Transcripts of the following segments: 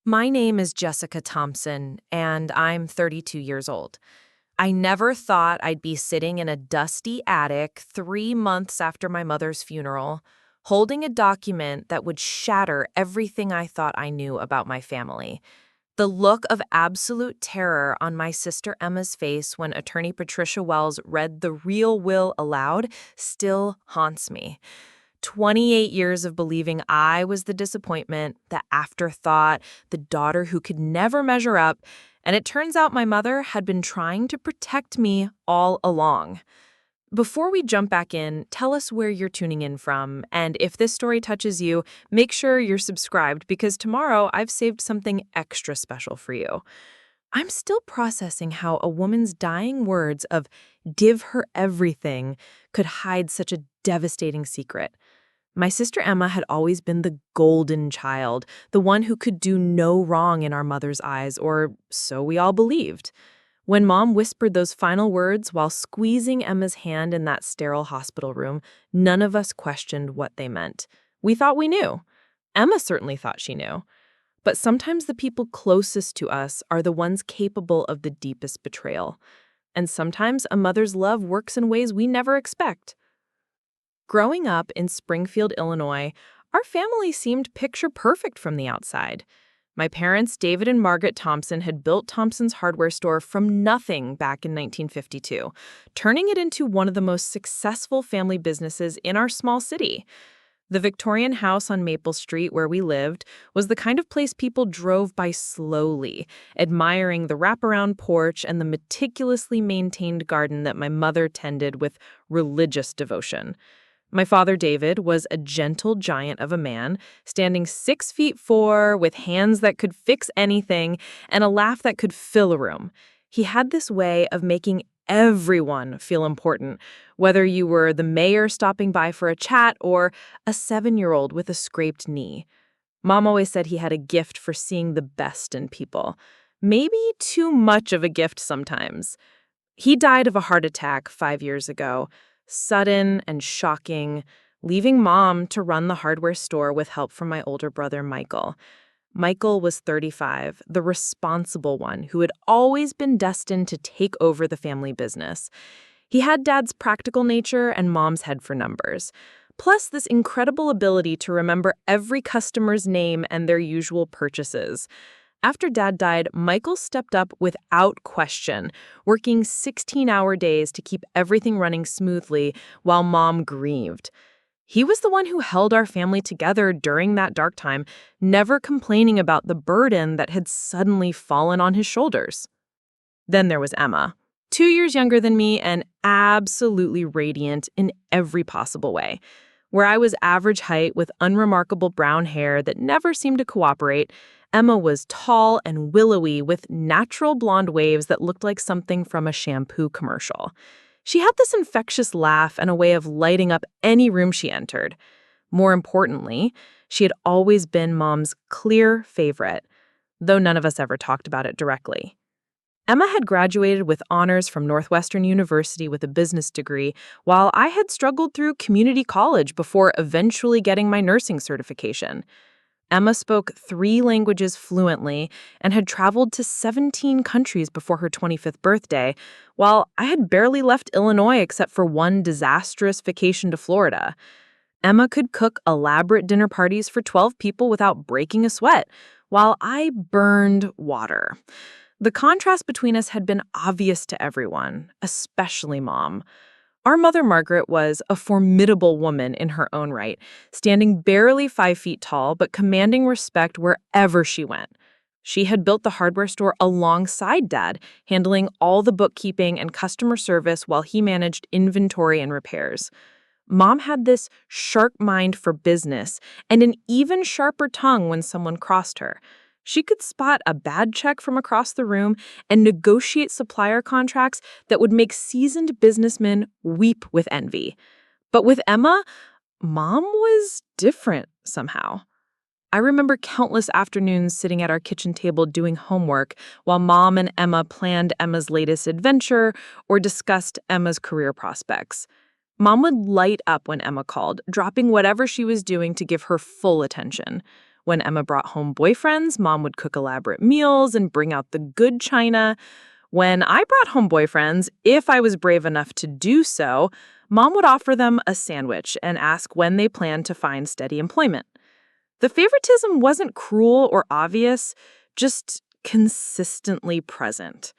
My name is Jessica Thompson, and I'm 32 years old. I never thought I'd be sitting in a dusty attic 3 months after my mother's funeral, holding a document that would shatter everything I thought I knew about my family. The look of absolute terror on my sister Emma's face when Attorney Patricia Wells read the real will aloud still haunts me. 28 years of believing I was the disappointment, the afterthought, the daughter who could never measure up, and it turns out my mother had been trying to protect me all along. Before we jump back in, tell us where you're tuning in from, and if this story touches you, make sure you're subscribed because tomorrow I've saved something extra special for you. I'm still processing how a woman's dying words of give her everything could hide such a devastating secret. My sister Emma had always been the golden child, the one who could do no wrong in our mother's eyes, or so we all believed. When Mom whispered those final words while squeezing Emma's hand in that sterile hospital room, none of us questioned what they meant. We thought we knew. Emma certainly thought she knew. But sometimes the people closest to us are the ones capable of the deepest betrayal. And sometimes a mother's love works in ways we never expect. Growing up in Springfield, Illinois, our family seemed picture perfect from the outside. My parents, David and Margaret Thompson, had built Thompson's hardware store from nothing back in 1952, turning it into one of the most successful family businesses in our small city. The Victorian house on Maple Street where we lived was the kind of place people drove by slowly, admiring the wraparound porch and the meticulously maintained garden that my mother tended with religious devotion. My father, David, was a gentle giant of a man, standing 6'4", with hands that could fix anything and a laugh that could fill a room. He had this way of making everyone feel important, whether you were the mayor stopping by for a chat or a 7-year-old with a scraped knee. Mom always said he had a gift for seeing the best in people. Maybe too much of a gift sometimes. He died of a heart attack 5 years ago. Sudden and shocking, leaving Mom to run the hardware store with help from my older brother, Michael. Michael was 35, the responsible one who had always been destined to take over the family business. He had Dad's practical nature and Mom's head for numbers, plus this incredible ability to remember every customer's name and their usual purchases. After Dad died, Michael stepped up without question, working 16-hour days to keep everything running smoothly while Mom grieved. He was the one who held our family together during that dark time, never complaining about the burden that had suddenly fallen on his shoulders. Then there was Emma, 2 years younger than me and absolutely radiant in every possible way. Where I was average height with unremarkable brown hair that never seemed to cooperate, Emma was tall and willowy with natural blonde waves that looked like something from a shampoo commercial. She had this infectious laugh and a way of lighting up any room she entered. More importantly, she had always been Mom's clear favorite, though none of us ever talked about it directly. Emma had graduated with honors from Northwestern University with a business degree, while I had struggled through community college before eventually getting my nursing certification. Emma spoke 3 languages fluently and had traveled to 17 countries before her 25th birthday, while I had barely left Illinois except for one disastrous vacation to Florida. Emma could cook elaborate dinner parties for 12 people without breaking a sweat, while I burned water. The contrast between us had been obvious to everyone, especially Mom. Our mother, Margaret, was a formidable woman in her own right, standing barely 5 feet tall but commanding respect wherever she went. She had built the hardware store alongside Dad, handling all the bookkeeping and customer service while he managed inventory and repairs. Mom had this sharp mind for business and an even sharper tongue when someone crossed her. She could spot a bad check from across the room and negotiate supplier contracts that would make seasoned businessmen weep with envy. But with Emma, Mom was different somehow. I remember countless afternoons sitting at our kitchen table doing homework while Mom and Emma planned Emma's latest adventure or discussed Emma's career prospects. Mom would light up when Emma called, dropping whatever she was doing to give her full attention. When Emma brought home boyfriends, Mom would cook elaborate meals and bring out the good china. When I brought home boyfriends, if I was brave enough to do so, Mom would offer them a sandwich and ask when they planned to find steady employment. The favoritism wasn't cruel or obvious, just consistently present.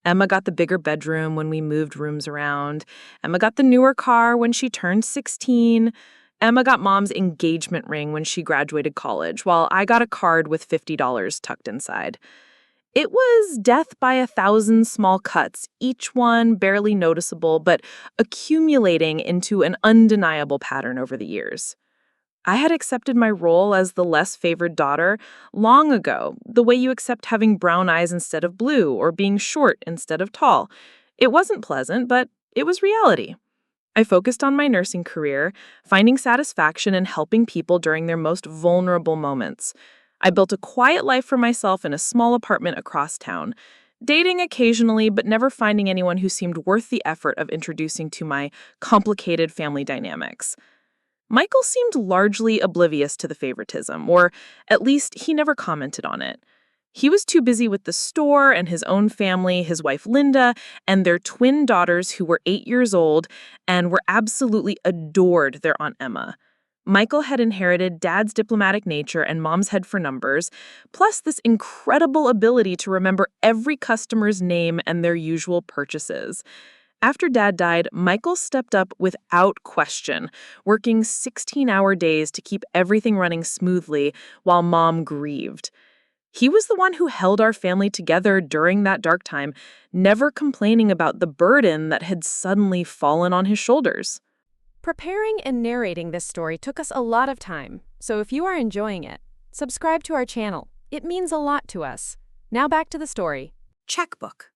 Emma got the bigger bedroom when we moved rooms around. Emma got the newer car when she turned 16. Emma got Mom's engagement ring when she graduated college, while I got a card with $50 tucked inside. It was death by 1,000 small cuts, each one barely noticeable, but accumulating into an undeniable pattern over the years. I had accepted my role as the less favored daughter long ago, the way you accept having brown eyes instead of blue or being short instead of tall. It wasn't pleasant, but it was reality. I focused on my nursing career, finding satisfaction in helping people during their most vulnerable moments. I built a quiet life for myself in a small apartment across town, dating occasionally, but never finding anyone who seemed worth the effort of introducing to my complicated family dynamics. Michael seemed largely oblivious to the favoritism, or at least he never commented on it. He was too busy with the store and his own family, his wife Linda, and their twin daughters who were 8 years old and were absolutely adored their Aunt Emma. Michael had inherited Dad's diplomatic nature and Mom's head for numbers, plus this incredible ability to remember every customer's name and their usual purchases. After Dad died, Michael stepped up without question, working 16-hour days to keep everything running smoothly while Mom grieved. He was the one who held our family together during that dark time, never complaining about the burden that had suddenly fallen on his shoulders. Preparing and narrating this story took us a lot of time, so if you are enjoying it, subscribe to our channel. It means a lot to us. Now back to the story. Checkbook.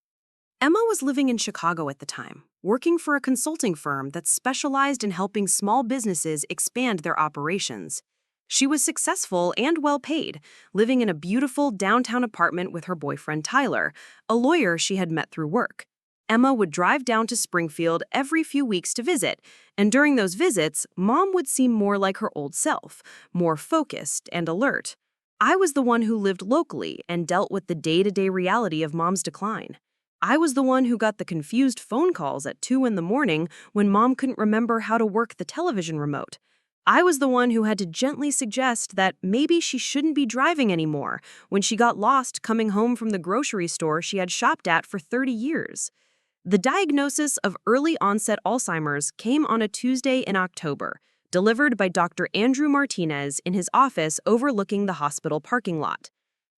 Emma was living in Chicago at the time, working for a consulting firm that specialized in helping small businesses expand their operations. She was successful and well-paid, living in a beautiful downtown apartment with her boyfriend Tyler, a lawyer she had met through work. Emma would drive down to Springfield every few weeks to visit, and during those visits, Mom would seem more like her old self, more focused and alert. I was the one who lived locally and dealt with the day-to-day reality of Mom's decline. I was the one who got the confused phone calls at 2 in the morning when Mom couldn't remember how to work the television remote. I was the one who had to gently suggest that maybe she shouldn't be driving anymore when she got lost coming home from the grocery store she had shopped at for 30 years. The diagnosis of early-onset Alzheimer's came on a Tuesday in October, delivered by Dr. Andrew Martinez in his office overlooking the hospital parking lot.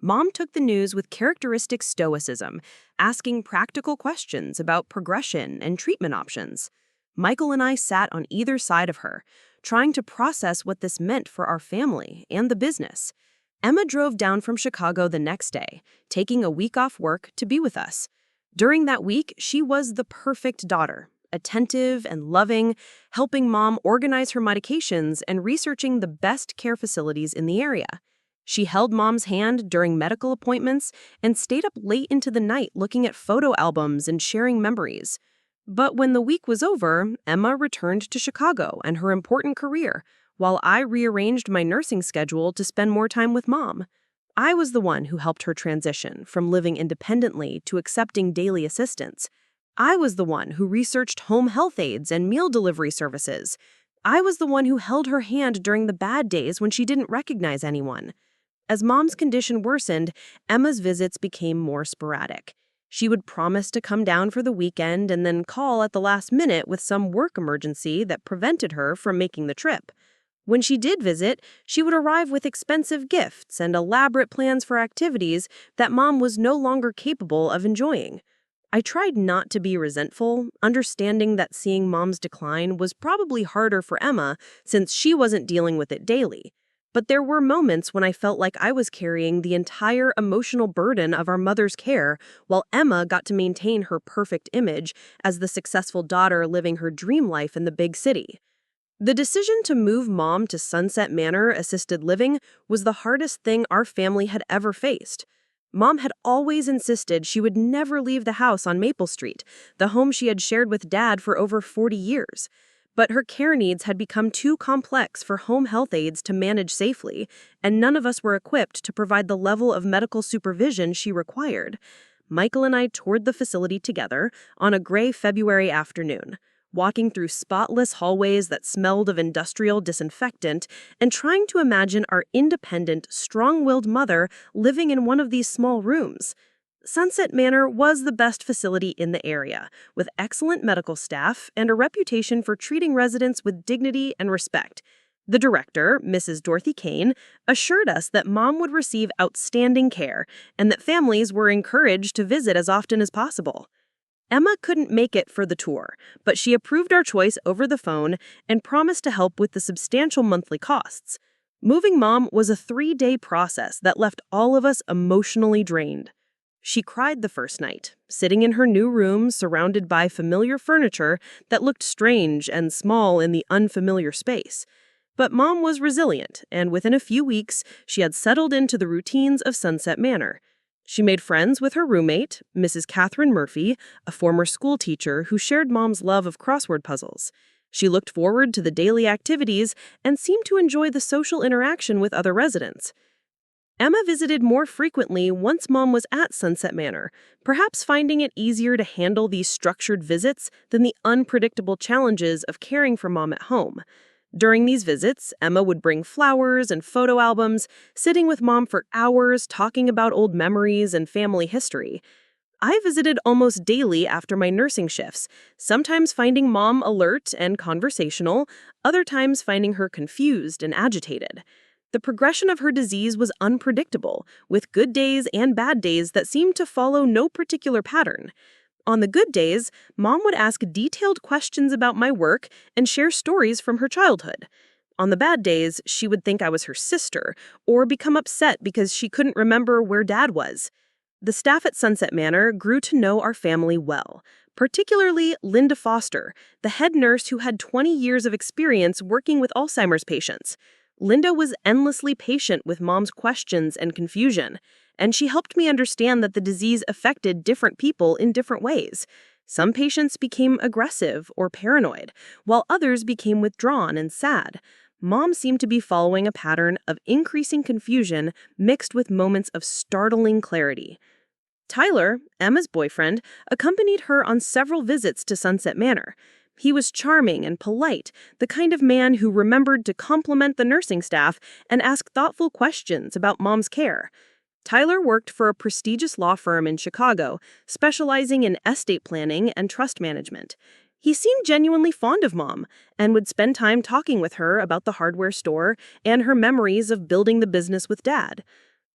Mom took the news with characteristic stoicism, asking practical questions about progression and treatment options. Michael and I sat on either side of her, trying to process what this meant for our family and the business. Emma drove down from Chicago the next day, taking a week off work to be with us. During that week, she was the perfect daughter, attentive and loving, helping Mom organize her medications and researching the best care facilities in the area. She held Mom's hand during medical appointments and stayed up late into the night looking at photo albums and sharing memories. But when the week was over, Emma returned to Chicago and her important career, while I rearranged my nursing schedule to spend more time with Mom. I was the one who helped her transition from living independently to accepting daily assistance. I was the one who researched home health aides and meal delivery services. I was the one who held her hand during the bad days when she didn't recognize anyone. As Mom's condition worsened, Emma's visits became more sporadic. She would promise to come down for the weekend and then call at the last minute with some work emergency that prevented her from making the trip. When she did visit, she would arrive with expensive gifts and elaborate plans for activities that Mom was no longer capable of enjoying. I tried not to be resentful, understanding that seeing Mom's decline was probably harder for Emma since she wasn't dealing with it daily. But there were moments when I felt like I was carrying the entire emotional burden of our mother's care while Emma got to maintain her perfect image as the successful daughter living her dream life in the big city. The decision to move Mom to Sunset Manor assisted living was the hardest thing our family had ever faced. Mom had always insisted she would never leave the house on Maple Street, the home she had shared with Dad for over 40 years. But her care needs had become too complex for home health aides to manage safely, and none of us were equipped to provide the level of medical supervision she required. Michael and I toured the facility together on a gray February afternoon, walking through spotless hallways that smelled of industrial disinfectant and trying to imagine our independent, strong-willed mother living in one of these small rooms. Sunset Manor was the best facility in the area, with excellent medical staff and a reputation for treating residents with dignity and respect. The director, Mrs. Dorothy Kane, assured us that Mom would receive outstanding care and that families were encouraged to visit as often as possible. Emma couldn't make it for the tour, but she approved our choice over the phone and promised to help with the substantial monthly costs. Moving Mom was a 3-day process that left all of us emotionally drained. She cried the first night, sitting in her new room surrounded by familiar furniture that looked strange and small in the unfamiliar space. But Mom was resilient, and within a few weeks, she had settled into the routines of Sunset Manor. She made friends with her roommate, Mrs. Catherine Murphy, a former school teacher who shared Mom's love of crossword puzzles. She looked forward to the daily activities and seemed to enjoy the social interaction with other residents. Emma visited more frequently once Mom was at Sunset Manor, perhaps finding it easier to handle these structured visits than the unpredictable challenges of caring for Mom at home. During these visits, Emma would bring flowers and photo albums, sitting with Mom for hours talking about old memories and family history. I visited almost daily after my nursing shifts, sometimes finding Mom alert and conversational, other times finding her confused and agitated. The progression of her disease was unpredictable, with good days and bad days that seemed to follow no particular pattern. On the good days, Mom would ask detailed questions about my work and share stories from her childhood. On the bad days, she would think I was her sister, or become upset because she couldn't remember where Dad was. The staff at Sunset Manor grew to know our family well, particularly Linda Foster, the head nurse who had 20 years of experience working with Alzheimer's patients. Linda was endlessly patient with Mom's questions and confusion, and she helped me understand that the disease affected different people in different ways. Some patients became aggressive or paranoid, while others became withdrawn and sad. Mom seemed to be following a pattern of increasing confusion mixed with moments of startling clarity. Tyler, Emma's boyfriend, accompanied her on several visits to Sunset Manor. He was charming and polite, the kind of man who remembered to compliment the nursing staff and ask thoughtful questions about Mom's care. Tyler worked for a prestigious law firm in Chicago, specializing in estate planning and trust management. He seemed genuinely fond of Mom and would spend time talking with her about the hardware store and her memories of building the business with Dad.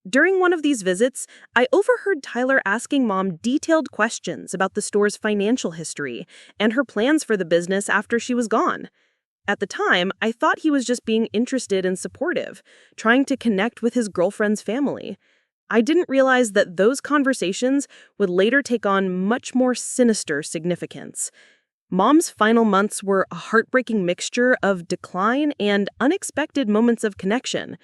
During one of these visits, I overheard Tyler asking Mom detailed questions about the store's financial history and her plans for the business after she was gone. At the time, I thought he was just being interested and supportive, trying to connect with his girlfriend's family. I didn't realize that those conversations would later take on much more sinister significance. Mom's final months were a heartbreaking mixture of decline and unexpected moments of connection.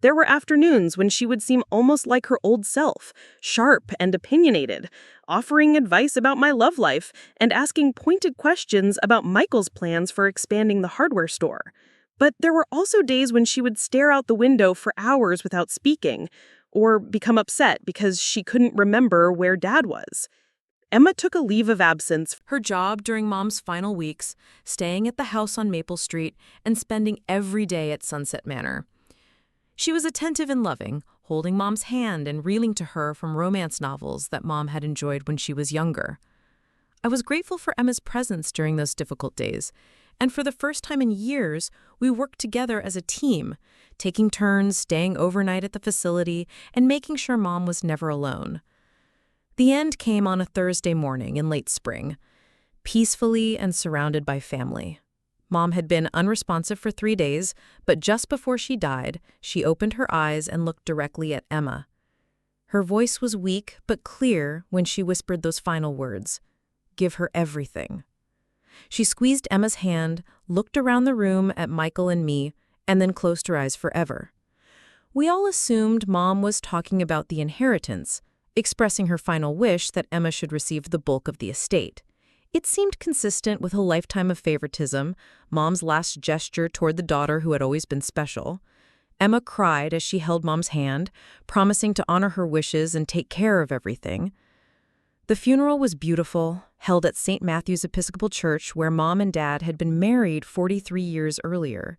There were afternoons when she would seem almost like her old self, sharp and opinionated, offering advice about my love life and asking pointed questions about Michael's plans for expanding the hardware store. But there were also days when she would stare out the window for hours without speaking, or become upset because she couldn't remember where Dad was. Emma took a leave of absence, Her job during Mom's final weeks, staying at the house on Maple Street and spending every day at Sunset Manor. She was attentive and loving, holding Mom's hand and reeling to her from romance novels that Mom had enjoyed when she was younger. I was grateful for Emma's presence during those difficult days, and for the first time in years, we worked together as a team, taking turns staying overnight at the facility and making sure Mom was never alone. The end came on a Thursday morning in late spring, peacefully and surrounded by family. Mom had been unresponsive for 3 days, but just before she died, she opened her eyes and looked directly at Emma. Her voice was weak but clear when she whispered those final words, "Give her everything." She squeezed Emma's hand, looked around the room at Michael and me, and then closed her eyes forever. We all assumed Mom was talking about the inheritance, expressing her final wish that Emma should receive the bulk of the estate. It seemed consistent with a lifetime of favoritism, Mom's last gesture toward the daughter who had always been special. Emma cried as she held Mom's hand, promising to honor her wishes and take care of everything. The funeral was beautiful, held at St. Matthew's Episcopal Church where Mom and Dad had been married 43 years earlier.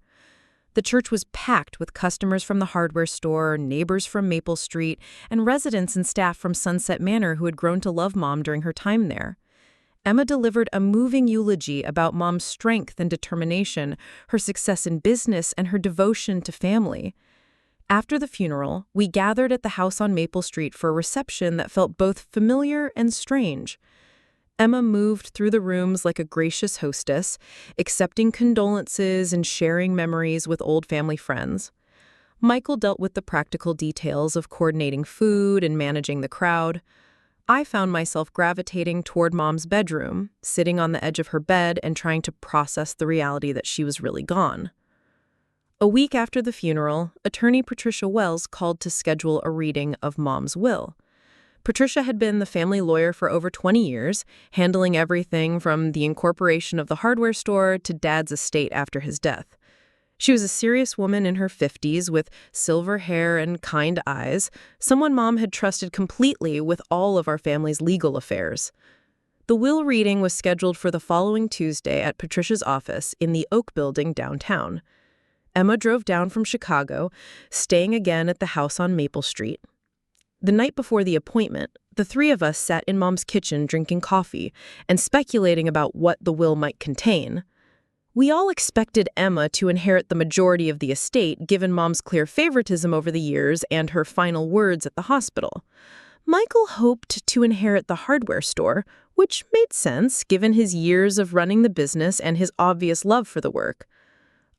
The church was packed with customers from the hardware store, neighbors from Maple Street, and residents and staff from Sunset Manor who had grown to love Mom during her time there. Emma delivered a moving eulogy about Mom's strength and determination, her success in business, and her devotion to family. After the funeral, we gathered at the house on Maple Street for a reception that felt both familiar and strange. Emma moved through the rooms like a gracious hostess, accepting condolences and sharing memories with old family friends. Michael dealt with the practical details of coordinating food and managing the crowd. I found myself gravitating toward Mom's bedroom, sitting on the edge of her bed and trying to process the reality that she was really gone. A week after the funeral, Attorney Patricia Wells called to schedule a reading of Mom's will. Patricia had been the family lawyer for over 20 years, handling everything from the incorporation of the hardware store to Dad's estate after his death. She was a serious woman in her 50s with silver hair and kind eyes, someone Mom had trusted completely with all of our family's legal affairs. The will reading was scheduled for the following Tuesday at Patricia's office in the Oak Building downtown. Emma drove down from Chicago, staying again at the house on Maple Street. The night before the appointment, the three of us sat in Mom's kitchen drinking coffee and speculating about what the will might contain. We all expected Emma to inherit the majority of the estate, given Mom's clear favoritism over the years and her final words at the hospital. Michael hoped to inherit the hardware store, which made sense given his years of running the business and his obvious love for the work.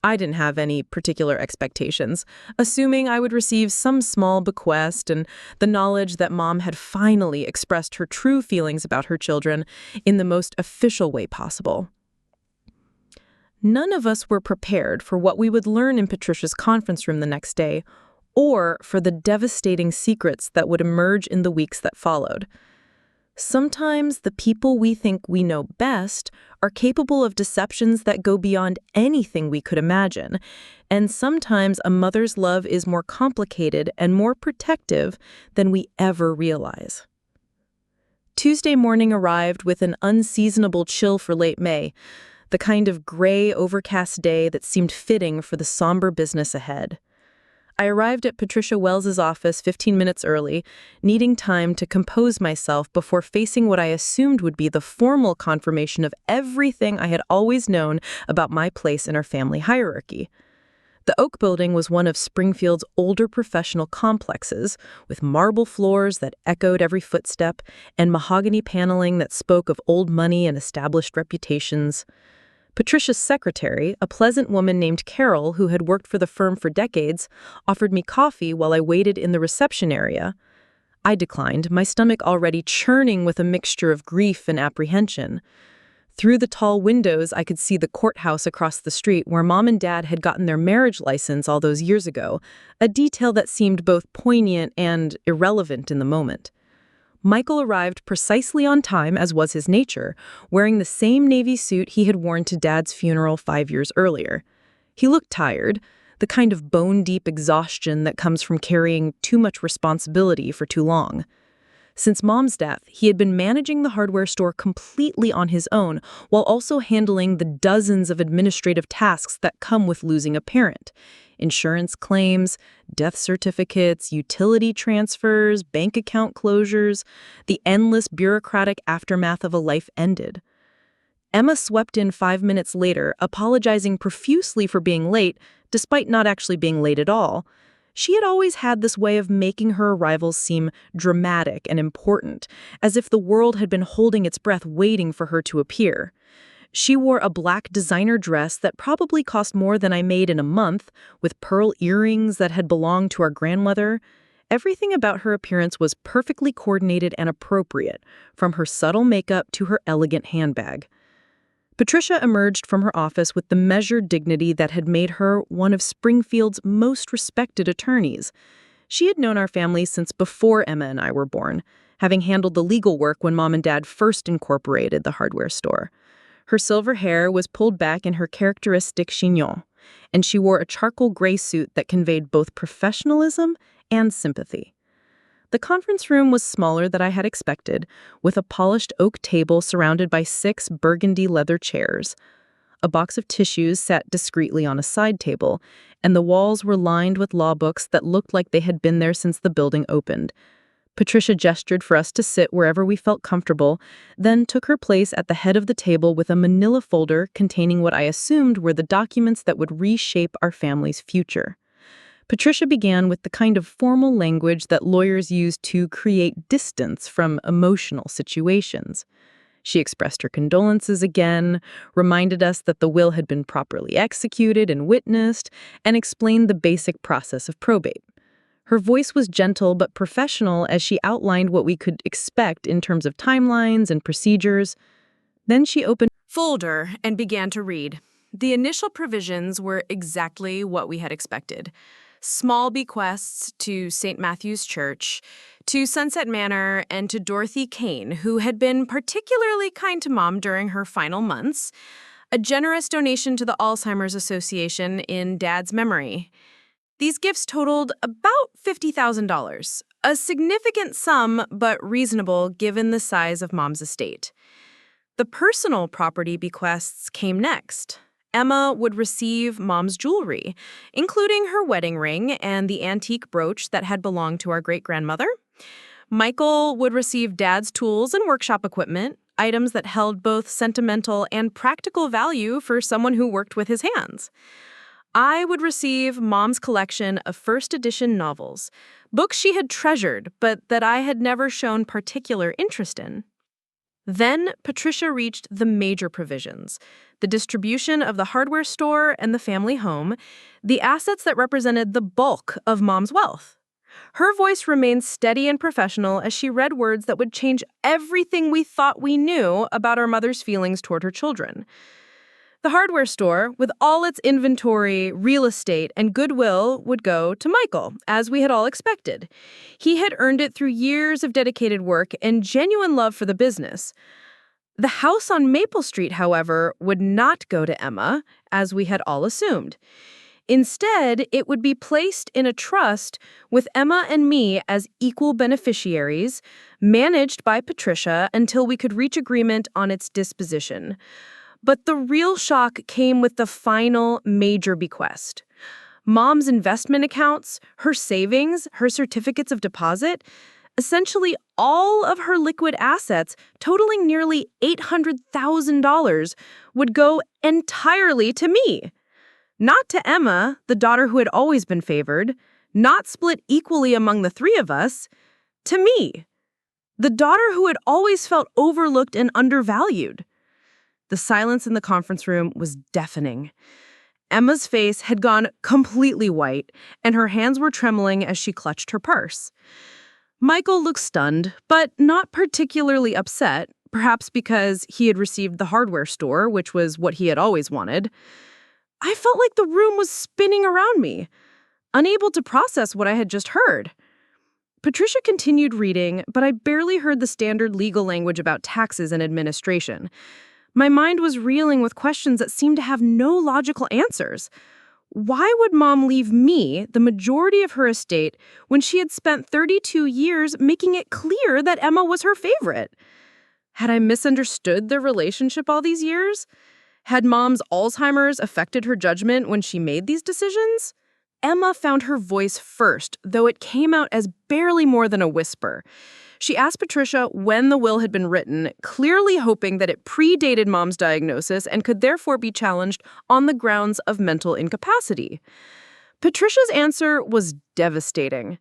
I didn't have any particular expectations, assuming I would receive some small bequest and the knowledge that Mom had finally expressed her true feelings about her children in the most official way possible. None of us were prepared for what we would learn in Patricia's conference room the next day, or for the devastating secrets that would emerge in the weeks that followed. Sometimes the people we think we know best are capable of deceptions that go beyond anything we could imagine, and sometimes a mother's love is more complicated and more protective than we ever realize. Tuesday morning arrived with an unseasonable chill for late May, the kind of gray, overcast day that seemed fitting for the somber business ahead. I arrived at Patricia Wells's office 15 minutes early, needing time to compose myself before facing what I assumed would be the formal confirmation of everything I had always known about my place in our family hierarchy. The Oak Building was one of Springfield's older professional complexes, with marble floors that echoed every footstep and mahogany paneling that spoke of old money and established reputations. Patricia's secretary, a pleasant woman named Carol who had worked for the firm for decades, offered me coffee while I waited in the reception area. I declined, my stomach already churning with a mixture of grief and apprehension. Through the tall windows, I could see the courthouse across the street where Mom and Dad had gotten their marriage license all those years ago, a detail that seemed both poignant and irrelevant in the moment. Michael arrived precisely on time, as was his nature, wearing the same navy suit he had worn to Dad's funeral 5 years earlier. He looked tired, the kind of bone-deep exhaustion that comes from carrying too much responsibility for too long. Since Mom's death, he had been managing the hardware store completely on his own, while also handling the dozens of administrative tasks that come with losing a parent. Insurance claims, death certificates, utility transfers, bank account closures, the endless bureaucratic aftermath of a life ended. Emma swept in 5 minutes later, apologizing profusely for being late, despite not actually being late at all. She had always had this way of making her arrivals seem dramatic and important, as if the world had been holding its breath waiting for her to appear. She wore a black designer dress that probably cost more than I made in a month, with pearl earrings that had belonged to our grandmother. Everything about her appearance was perfectly coordinated and appropriate, from her subtle makeup to her elegant handbag. Patricia emerged from her office with the measured dignity that had made her one of Springfield's most respected attorneys. She had known our family since before Emma and I were born, having handled the legal work when Mom and Dad first incorporated the hardware store. Her silver hair was pulled back in her characteristic chignon, and she wore a charcoal gray suit that conveyed both professionalism and sympathy. The conference room was smaller than I had expected, with a polished oak table surrounded by 6 burgundy leather chairs. A box of tissues sat discreetly on a side table, and the walls were lined with law books that looked like they had been there since the building opened. Patricia gestured for us to sit wherever we felt comfortable, then took her place at the head of the table with a manila folder containing what I assumed were the documents that would reshape our family's future. Patricia began with the kind of formal language that lawyers use to create distance from emotional situations. She expressed her condolences again, reminded us that the will had been properly executed and witnessed, and explained the basic process of probate. Her voice was gentle but professional as she outlined what we could expect in terms of timelines and procedures. Then she opened Folder and began to read. The initial provisions were exactly what we had expected. Small bequests to St. Matthew's Church, to Sunset Manor, and to Dorothy Kane, who had been particularly kind to Mom during her final months. A generous donation to the Alzheimer's Association in Dad's memory. These gifts totaled about $50,000, a significant sum but reasonable given the size of Mom's estate. The personal property bequests came next. Emma would receive Mom's jewelry, including her wedding ring and the antique brooch that had belonged to our great-grandmother. Michael would receive Dad's tools and workshop equipment, items that held both sentimental and practical value for someone who worked with his hands. I would receive Mom's collection of first edition novels, books she had treasured but that I had never shown particular interest in. Then Patricia reached the major provisions, the distribution of the hardware store and the family home, the assets that represented the bulk of Mom's wealth. Her voice remained steady and professional as she read words that would change everything we thought we knew about our mother's feelings toward her children. The hardware store, with all its inventory, real estate, and goodwill, would go to Michael, as we had all expected. He had earned it through years of dedicated work and genuine love for the business. The house on Maple Street, however, would not go to Emma, as we had all assumed. Instead, it would be placed in a trust with Emma and me as equal beneficiaries, managed by Patricia until we could reach agreement on its disposition. But the real shock came with the final major bequest. Mom's investment accounts, her savings, her certificates of deposit, essentially all of her liquid assets, totaling nearly $800,000, would go entirely to me. Not to Emma, the daughter who had always been favored, not split equally among the 3 of us, to me, the daughter who had always felt overlooked and undervalued. The silence in the conference room was deafening. Emma's face had gone completely white, and her hands were trembling as she clutched her purse. Michael looked stunned, but not particularly upset, perhaps because he had received the hardware store, which was what he had always wanted. I felt like the room was spinning around me, unable to process what I had just heard. Patricia continued reading, but I barely heard the standard legal language about taxes and administration. My mind was reeling with questions that seemed to have no logical answers. Why would Mom leave me the majority of her estate when she had spent 32 years making it clear that Emma was her favorite? Had I misunderstood their relationship all these years? Had Mom's Alzheimer's affected her judgment when she made these decisions? Emma found her voice first, though it came out as barely more than a whisper. She asked Patricia when the will had been written, clearly hoping that it predated Mom's diagnosis and could therefore be challenged on the grounds of mental incapacity. Patricia's answer was devastating.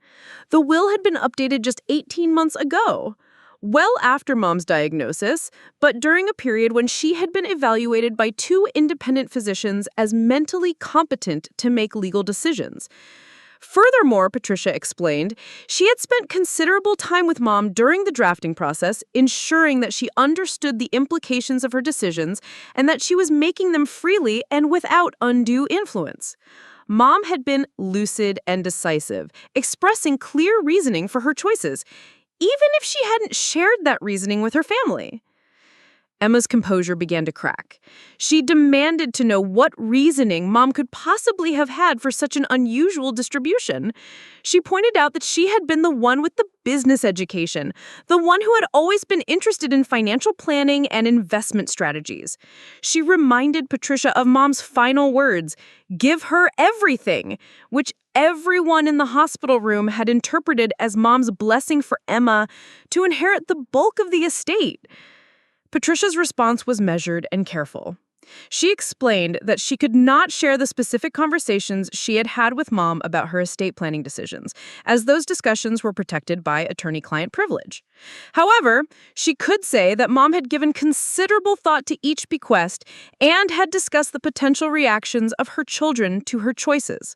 The will had been updated just 18 months ago, well after Mom's diagnosis, but during a period when she had been evaluated by 2 independent physicians as mentally competent to make legal decisions. Furthermore, Patricia explained, she had spent considerable time with Mom during the drafting process, ensuring that she understood the implications of her decisions and that she was making them freely and without undue influence. Mom had been lucid and decisive, expressing clear reasoning for her choices, even if she hadn't shared that reasoning with her family. Emma's composure began to crack. She demanded to know what reasoning Mom could possibly have had for such an unusual distribution. She pointed out that she had been the one with the business education, the one who had always been interested in financial planning and investment strategies. She reminded Patricia of Mom's final words, "Give her everything," which everyone in the hospital room had interpreted as Mom's blessing for Emma to inherit the bulk of the estate. Patricia's response was measured and careful. She explained that she could not share the specific conversations she had had with Mom about her estate planning decisions, as those discussions were protected by attorney-client privilege. However, she could say that Mom had given considerable thought to each bequest and had discussed the potential reactions of her children to her choices.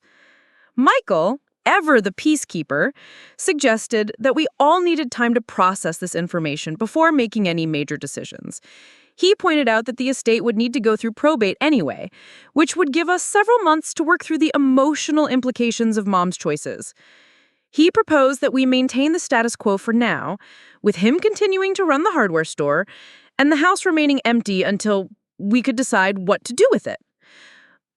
Michael, ever the peacekeeper, suggested that we all needed time to process this information before making any major decisions. He pointed out that the estate would need to go through probate anyway, which would give us several months to work through the emotional implications of Mom's choices. He proposed that we maintain the status quo for now, with him continuing to run the hardware store and the house remaining empty until we could decide what to do with it.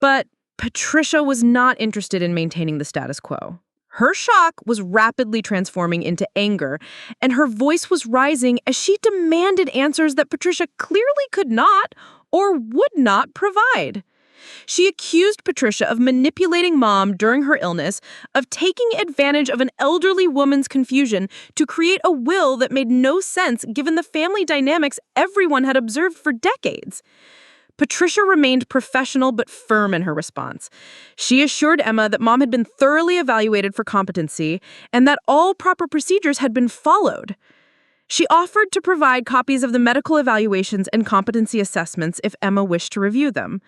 But Patricia was not interested in maintaining the status quo. Her shock was rapidly transforming into anger, and her voice was rising as she demanded answers that Patricia clearly could not or would not provide. She accused Patricia of manipulating Mom during her illness, of taking advantage of an elderly woman's confusion to create a will that made no sense given the family dynamics everyone had observed for decades. Patricia remained professional but firm in her response. She assured Emma that Mom had been thoroughly evaluated for competency and that all proper procedures had been followed. She offered to provide copies of the medical evaluations and competency assessments if Emma wished to review them.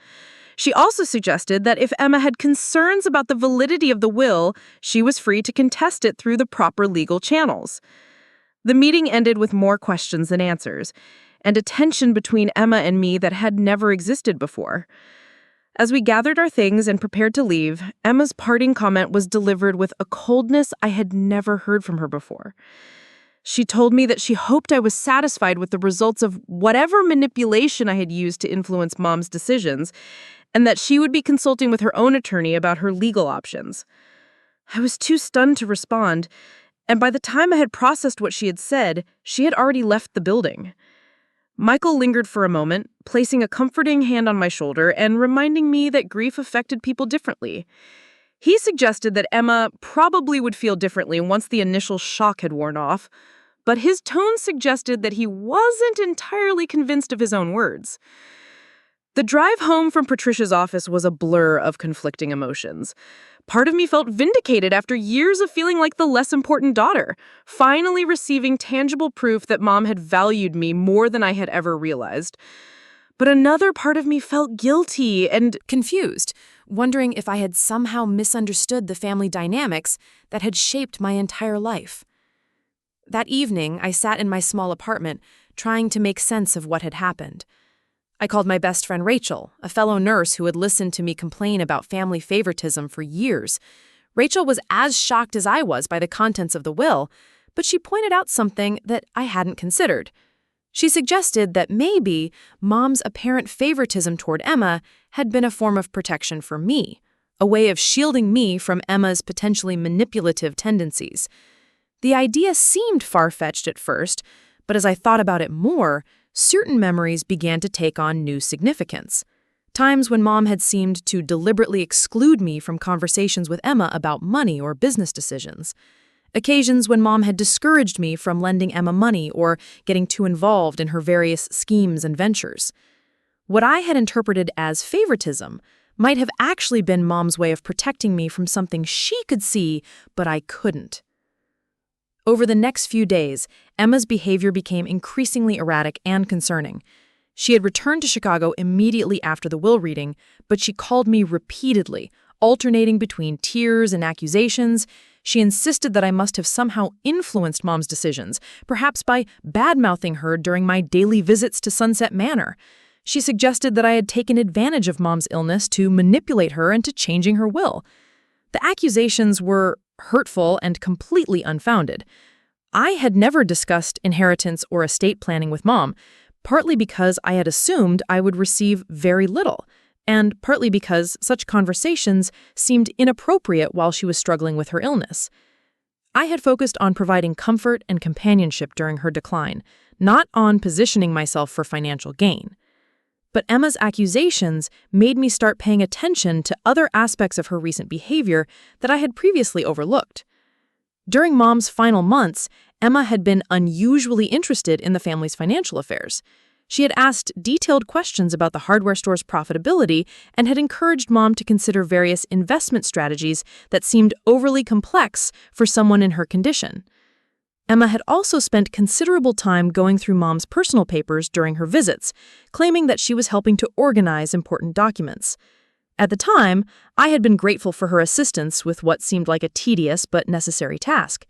She also suggested that if Emma had concerns about the validity of the will, she was free to contest it through the proper legal channels. The meeting ended with more questions than answers, and a tension between Emma and me that had never existed before. As we gathered our things and prepared to leave, Emma's parting comment was delivered with a coldness I had never heard from her before. She told me that she hoped I was satisfied with the results of whatever manipulation I had used to influence Mom's decisions, and that she would be consulting with her own attorney about her legal options. I was too stunned to respond, and by the time I had processed what she had said, she had already left the building. Michael lingered for a moment, placing a comforting hand on my shoulder and reminding me that grief affected people differently. He suggested that Emma probably would feel differently once the initial shock had worn off, but his tone suggested that he wasn't entirely convinced of his own words. The drive home from Patricia's office was a blur of conflicting emotions. Part of me felt vindicated after years of feeling like the less important daughter, finally receiving tangible proof that Mom had valued me more than I had ever realized. But another part of me felt guilty and Confused, wondering if I had somehow misunderstood the family dynamics that had shaped my entire life. That evening, I sat in my small apartment, trying to make sense of what had happened. I called my best friend Rachel, a fellow nurse who had listened to me complain about family favoritism for years. Rachel was as shocked as I was by the contents of the will, but she pointed out something that I hadn't considered. She suggested that maybe Mom's apparent favoritism toward Emma had been a form of protection for me, a way of shielding me from Emma's potentially manipulative tendencies. The idea seemed far-fetched at first, but as I thought about it more, certain memories began to take on new significance. Times when Mom had seemed to deliberately exclude me from conversations with Emma about money or business decisions. Occasions when Mom had discouraged me from lending Emma money or getting too involved in her various schemes and ventures. What I had interpreted as favoritism might have actually been Mom's way of protecting me from something she could see, but I couldn't. Over the next few days, Emma's behavior became increasingly erratic and concerning. She had returned to Chicago immediately after the will reading, but she called me repeatedly, alternating between tears and accusations. She insisted that I must have somehow influenced Mom's decisions, perhaps by bad-mouthing her during my daily visits to Sunset Manor. She suggested that I had taken advantage of Mom's illness to manipulate her into changing her will. The accusations were hurtful and completely unfounded. I had never discussed inheritance or estate planning with Mom, partly because I had assumed I would receive very little, and partly because such conversations seemed inappropriate while she was struggling with her illness. I had focused on providing comfort and companionship during her decline, not on positioning myself for financial gain. But Emma's accusations made me start paying attention to other aspects of her recent behavior that I had previously overlooked. During Mom's final months, Emma had been unusually interested in the family's financial affairs. She had asked detailed questions about the hardware store's profitability and had encouraged Mom to consider various investment strategies that seemed overly complex for someone in her condition. Emma had also spent considerable time going through Mom's personal papers during her visits, claiming that she was helping to organize important documents. At the time, I had been grateful for her assistance with what seemed like a tedious but necessary task.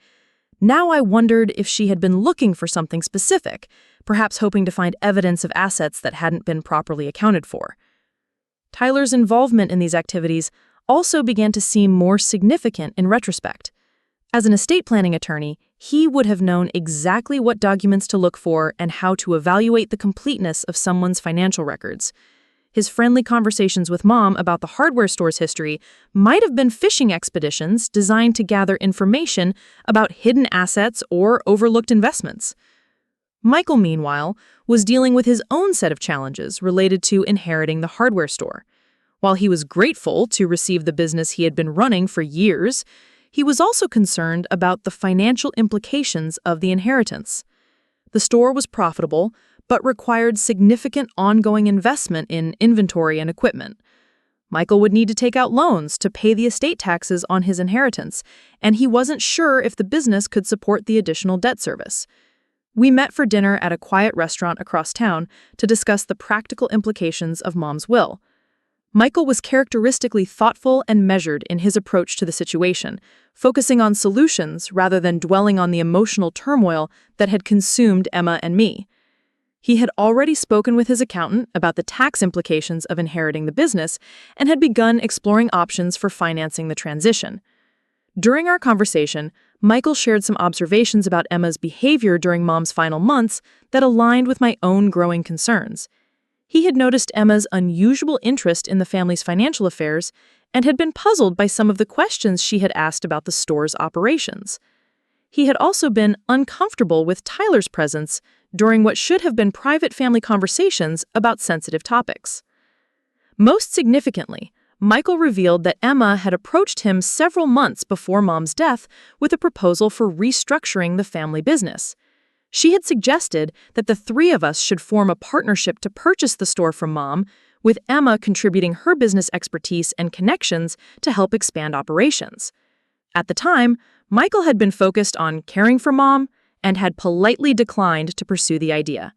Now I wondered if she had been looking for something specific, perhaps hoping to find evidence of assets that hadn't been properly accounted for. Tyler's involvement in these activities also began to seem more significant in retrospect. As an estate planning attorney, he would have known exactly what documents to look for and how to evaluate the completeness of someone's financial records. His friendly conversations with Mom about the hardware store's history might have been fishing expeditions designed to gather information about hidden assets or overlooked investments. Michael, meanwhile, was dealing with his own set of challenges related to inheriting the hardware store. While he was grateful to receive the business he had been running for years, he was also concerned about the financial implications of the inheritance. The store was profitable, but required significant ongoing investment in inventory and equipment. Michael would need to take out loans to pay the estate taxes on his inheritance, and he wasn't sure if the business could support the additional debt service. We met for dinner at a quiet restaurant across town to discuss the practical implications of Mom's will. Michael was characteristically thoughtful and measured in his approach to the situation, focusing on solutions rather than dwelling on the emotional turmoil that had consumed Emma and me. He had already spoken with his accountant about the tax implications of inheriting the business and had begun exploring options for financing the transition. During our conversation, Michael shared some observations about Emma's behavior during Mom's final months that aligned with my own growing concerns. He had noticed Emma's unusual interest in the family's financial affairs and had been puzzled by some of the questions she had asked about the store's operations. He had also been uncomfortable with Tyler's presence during what should have been private family conversations about sensitive topics. Most significantly, Michael revealed that Emma had approached him several months before Mom's death with a proposal for restructuring the family business. She had suggested that the three of us should form a partnership to purchase the store from Mom, with Emma contributing her business expertise and connections to help expand operations. At the time, Michael had been focused on caring for Mom and had politely declined to pursue the idea.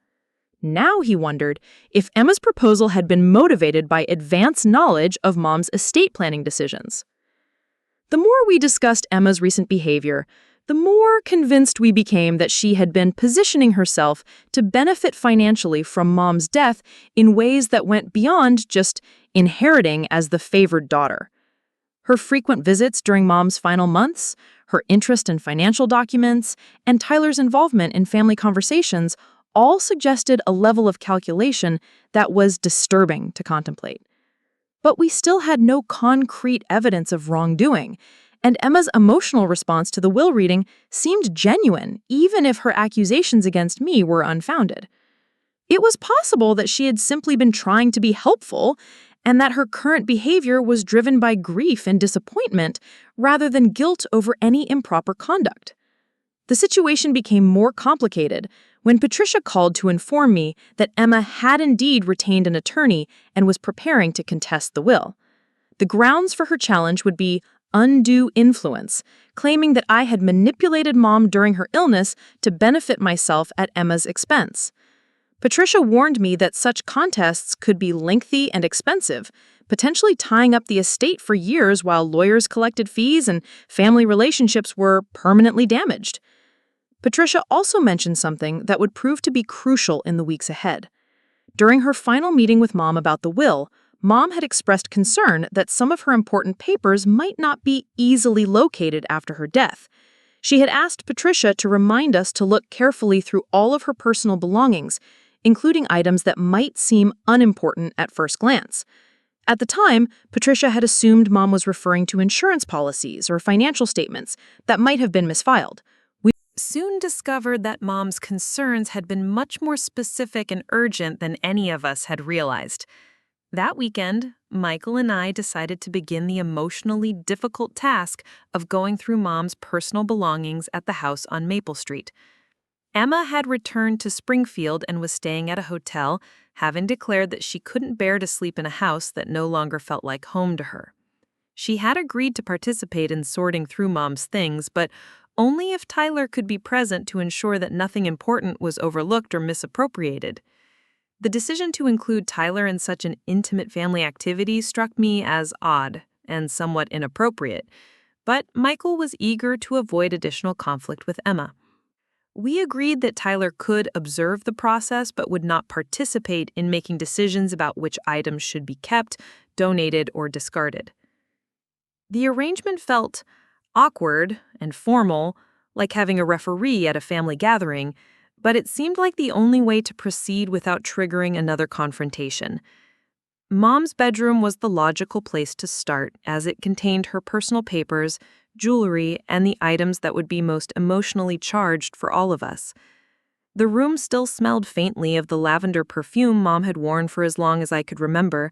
Now he wondered if Emma's proposal had been motivated by advanced knowledge of Mom's estate planning decisions. The more we discussed Emma's recent behavior, the more convinced we became that she had been positioning herself to benefit financially from Mom's death in ways that went beyond just inheriting as the favored daughter. Her frequent visits during Mom's final months, her interest in financial documents, and Tyler's involvement in family conversations all suggested a level of calculation that was disturbing to contemplate. But we still had no concrete evidence of wrongdoing, and Emma's emotional response to the will reading seemed genuine, even if her accusations against me were unfounded. It was possible that she had simply been trying to be helpful, and that her current behavior was driven by grief and disappointment rather than guilt over any improper conduct. The situation became more complicated when Patricia called to inform me that Emma had indeed retained an attorney and was preparing to contest the will. The grounds for her challenge would be undue influence, claiming that I had manipulated Mom during her illness to benefit myself at Emma's expense. Patricia warned me that such contests could be lengthy and expensive, potentially tying up the estate for years while lawyers collected fees and family relationships were permanently damaged. Patricia also mentioned something that would prove to be crucial in the weeks ahead. During her final meeting with Mom about the will, Mom had expressed concern that some of her important papers might not be easily located after her death. She had asked Patricia to remind us to look carefully through all of her personal belongings, including items that might seem unimportant at first glance. At the time, Patricia had assumed Mom was referring to insurance policies or financial statements that might have been misfiled. We soon discovered that Mom's concerns had been much more specific and urgent than any of us had realized. That weekend, Michael and I decided to begin the emotionally difficult task of going through Mom's personal belongings at the house on Maple Street. Emma had returned to Springfield and was staying at a hotel, having declared that she couldn't bear to sleep in a house that no longer felt like home to her. She had agreed to participate in sorting through Mom's things, but only if Tyler could be present to ensure that nothing important was overlooked or misappropriated. The decision to include Tyler in such an intimate family activity struck me as odd and somewhat inappropriate, but Michael was eager to avoid additional conflict with Emma. We agreed that Tyler could observe the process but would not participate in making decisions about which items should be kept, donated, or discarded. The arrangement felt awkward and formal, like having a referee at a family gathering, but it seemed like the only way to proceed without triggering another confrontation. Mom's bedroom was the logical place to start, as it contained her personal papers, jewelry, and the items that would be most emotionally charged for all of us. The room still smelled faintly of the lavender perfume Mom had worn for as long as I could remember,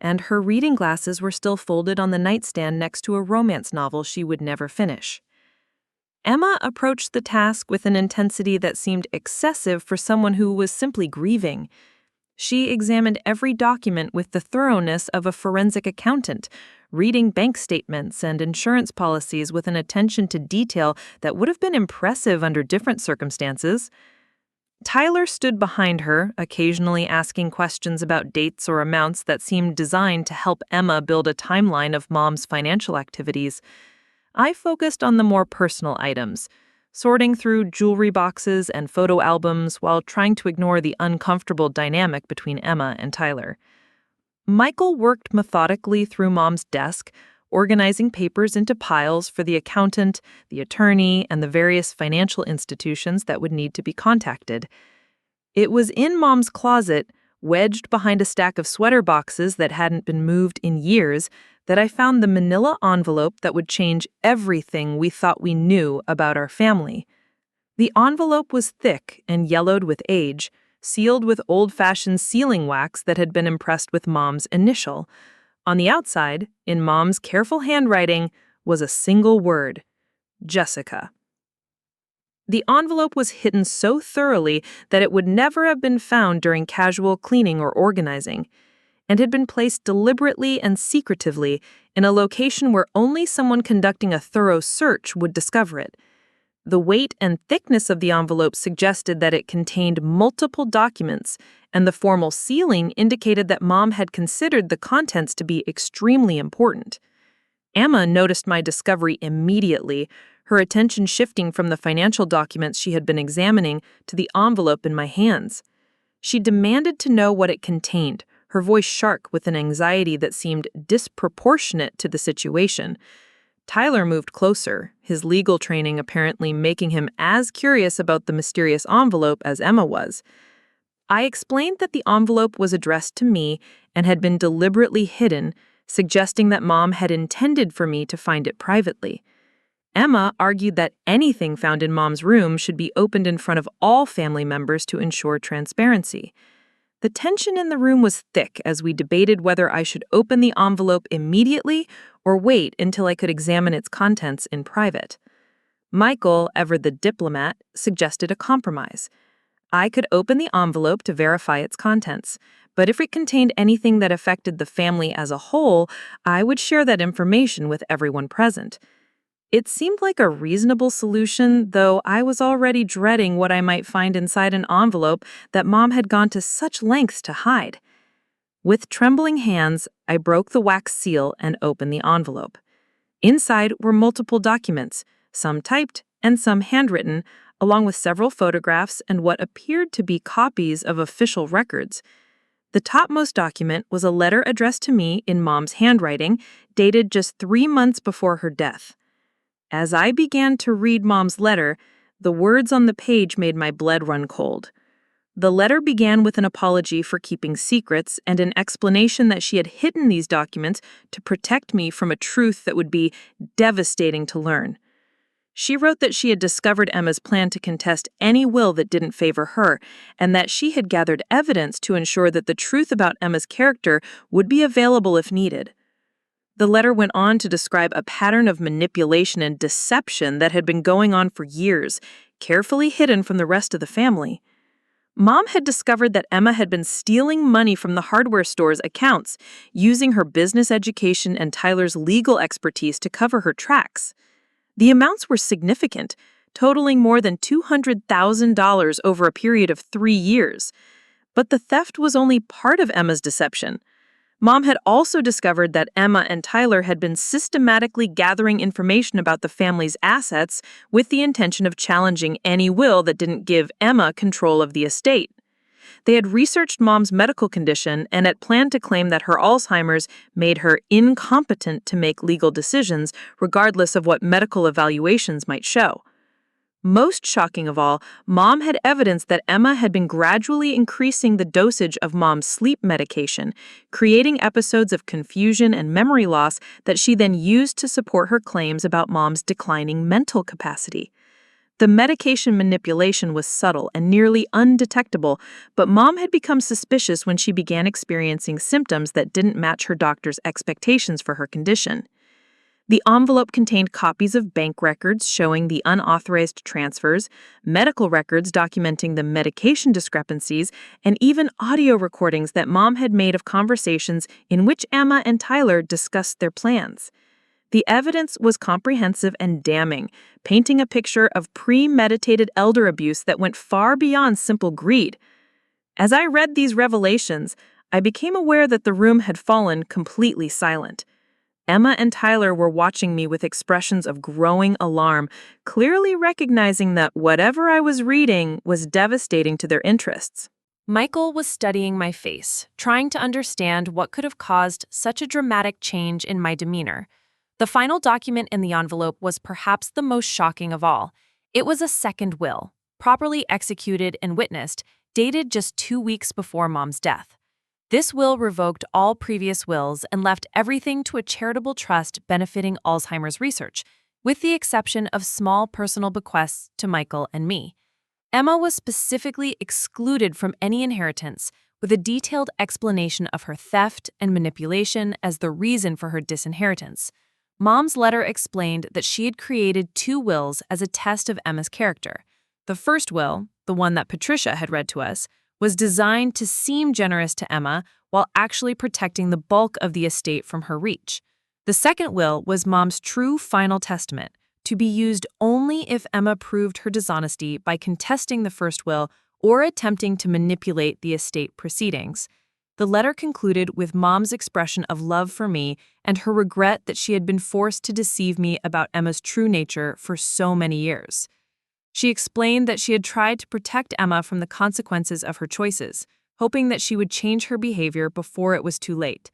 and her reading glasses were still folded on the nightstand next to a romance novel she would never finish. Emma approached the task with an intensity that seemed excessive for someone who was simply grieving. She examined every document with the thoroughness of a forensic accountant, reading bank statements and insurance policies with an attention to detail that would have been impressive under different circumstances. Tyler stood behind her, occasionally asking questions about dates or amounts that seemed designed to help Emma build a timeline of Mom's financial activities. I focused on the more personal items, sorting through jewelry boxes and photo albums while trying to ignore the uncomfortable dynamic between Emma and Tyler. Michael worked methodically through Mom's desk, organizing papers into piles for the accountant, the attorney, and the various financial institutions that would need to be contacted. It was in Mom's closet, wedged behind a stack of sweater boxes that hadn't been moved in years, that I found the manila envelope that would change everything we thought we knew about our family. The envelope was thick and yellowed with age, sealed with old-fashioned sealing wax that had been impressed with Mom's initial. On the outside, in Mom's careful handwriting, was a single word: Jessica. The envelope was hidden so thoroughly that it would never have been found during casual cleaning or organizing, and had been placed deliberately and secretively in a location where only someone conducting a thorough search would discover it. The weight and thickness of the envelope suggested that it contained multiple documents, and the formal sealing indicated that Mom had considered the contents to be extremely important. Emma noticed my discovery immediately, her attention shifting from the financial documents she had been examining to the envelope in my hands. She demanded to know what it contained, her voice sharp with an anxiety that seemed disproportionate to the situation. Tyler moved closer, his legal training apparently making him as curious about the mysterious envelope as Emma was. I explained that the envelope was addressed to me and had been deliberately hidden, suggesting that Mom had intended for me to find it privately. Emma argued that anything found in Mom's room should be opened in front of all family members to ensure transparency. The tension in the room was thick as we debated whether I should open the envelope immediately or wait until I could examine its contents in private. Michael, ever the diplomat, suggested a compromise. I could open the envelope to verify its contents, but if it contained anything that affected the family as a whole, I would share that information with everyone present. It seemed like a reasonable solution, though I was already dreading what I might find inside an envelope that Mom had gone to such lengths to hide. With trembling hands, I broke the wax seal and opened the envelope. Inside were multiple documents, some typed and some handwritten, along with several photographs and what appeared to be copies of official records. The topmost document was a letter addressed to me in Mom's handwriting, dated just 3 months before her death. As I began to read Mom's letter, the words on the page made my blood run cold. The letter began with an apology for keeping secrets and an explanation that she had hidden these documents to protect me from a truth that would be devastating to learn. She wrote that she had discovered Emma's plan to contest any will that didn't favor her, and that she had gathered evidence to ensure that the truth about Emma's character would be available if needed. The letter went on to describe a pattern of manipulation and deception that had been going on for years, carefully hidden from the rest of the family. Mom had discovered that Emma had been stealing money from the hardware store's accounts, using her business education and Tyler's legal expertise to cover her tracks. The amounts were significant, totaling more than $200,000 over a period of 3 years. But the theft was only part of Emma's deception. Mom had also discovered that Emma and Tyler had been systematically gathering information about the family's assets with the intention of challenging any will that didn't give Emma control of the estate. They had researched Mom's medical condition and had planned to claim that her Alzheimer's made her incompetent to make legal decisions, regardless of what medical evaluations might show. Most shocking of all, Mom had evidence that Emma had been gradually increasing the dosage of Mom's sleep medication, creating episodes of confusion and memory loss that she then used to support her claims about Mom's declining mental capacity. The medication manipulation was subtle and nearly undetectable, but Mom had become suspicious when she began experiencing symptoms that didn't match her doctor's expectations for her condition. The envelope contained copies of bank records showing the unauthorized transfers, medical records documenting the medication discrepancies, and even audio recordings that Mom had made of conversations in which Emma and Tyler discussed their plans. The evidence was comprehensive and damning, painting a picture of premeditated elder abuse that went far beyond simple greed. As I read these revelations, I became aware that the room had fallen completely silent. Emma and Tyler were watching me with expressions of growing alarm, clearly recognizing that whatever I was reading was devastating to their interests. Michael was studying my face, trying to understand what could have caused such a dramatic change in my demeanor. The final document in the envelope was perhaps the most shocking of all. It was a second will, properly executed and witnessed, dated just 2 weeks before Mom's death. This will revoked all previous wills and left everything to a charitable trust benefiting Alzheimer's research, with the exception of small personal bequests to Michael and me. Emma was specifically excluded from any inheritance, with a detailed explanation of her theft and manipulation as the reason for her disinheritance. Mom's letter explained that she had created 2 wills as a test of Emma's character. The first will, the one that Patricia had read to us, was designed to seem generous to Emma while actually protecting the bulk of the estate from her reach. The second will was Mom's true final testament, to be used only if Emma proved her dishonesty by contesting the first will or attempting to manipulate the estate proceedings. The letter concluded with Mom's expression of love for me and her regret that she had been forced to deceive me about Emma's true nature for so many years. She explained that she had tried to protect Emma from the consequences of her choices, hoping that she would change her behavior before it was too late.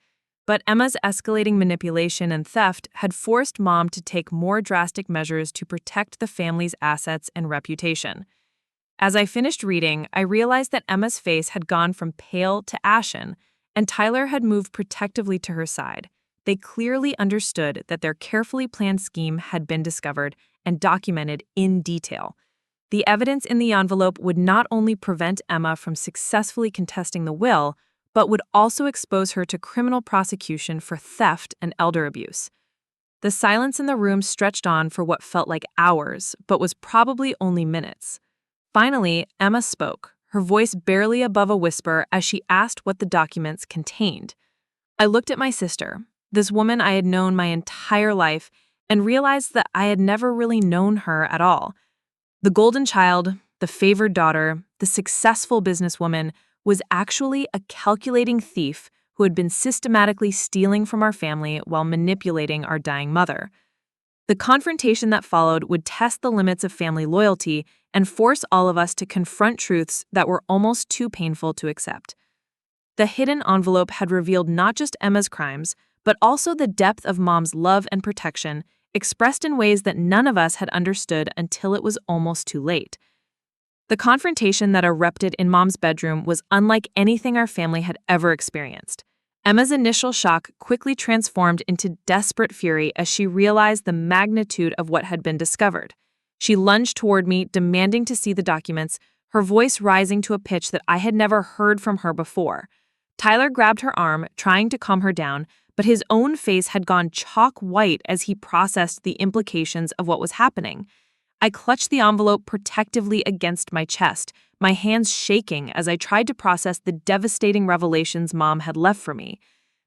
But Emma's escalating manipulation and theft had forced Mom to take more drastic measures to protect the family's assets and reputation. As I finished reading, I realized that Emma's face had gone from pale to ashen, and Tyler had moved protectively to her side. They clearly understood that their carefully planned scheme had been discovered and documented in detail. The evidence in the envelope would not only prevent Emma from successfully contesting the will, but would also expose her to criminal prosecution for theft and elder abuse. The silence in the room stretched on for what felt like hours, but was probably only minutes. Finally, Emma spoke, her voice barely above a whisper as she asked what the documents contained. I looked at my sister, this woman I had known my entire life, and realized that I had never really known her at all. The golden child, the favored daughter, the successful businesswoman, was actually a calculating thief who had been systematically stealing from our family while manipulating our dying mother. The confrontation that followed would test the limits of family loyalty and force all of us to confront truths that were almost too painful to accept. The hidden envelope had revealed not just Emma's crimes, but also the depth of Mom's love and protection, expressed in ways that none of us had understood until it was almost too late. The confrontation that erupted in Mom's bedroom was unlike anything our family had ever experienced. Emma's initial shock quickly transformed into desperate fury as she realized the magnitude of what had been discovered. She lunged toward me, demanding to see the documents, her voice rising to a pitch that I had never heard from her before. Tyler grabbed her arm, trying to calm her down, but his own face had gone chalk white as he processed the implications of what was happening. I clutched the envelope protectively against my chest, my hands shaking as I tried to process the devastating revelations Mom had left for me.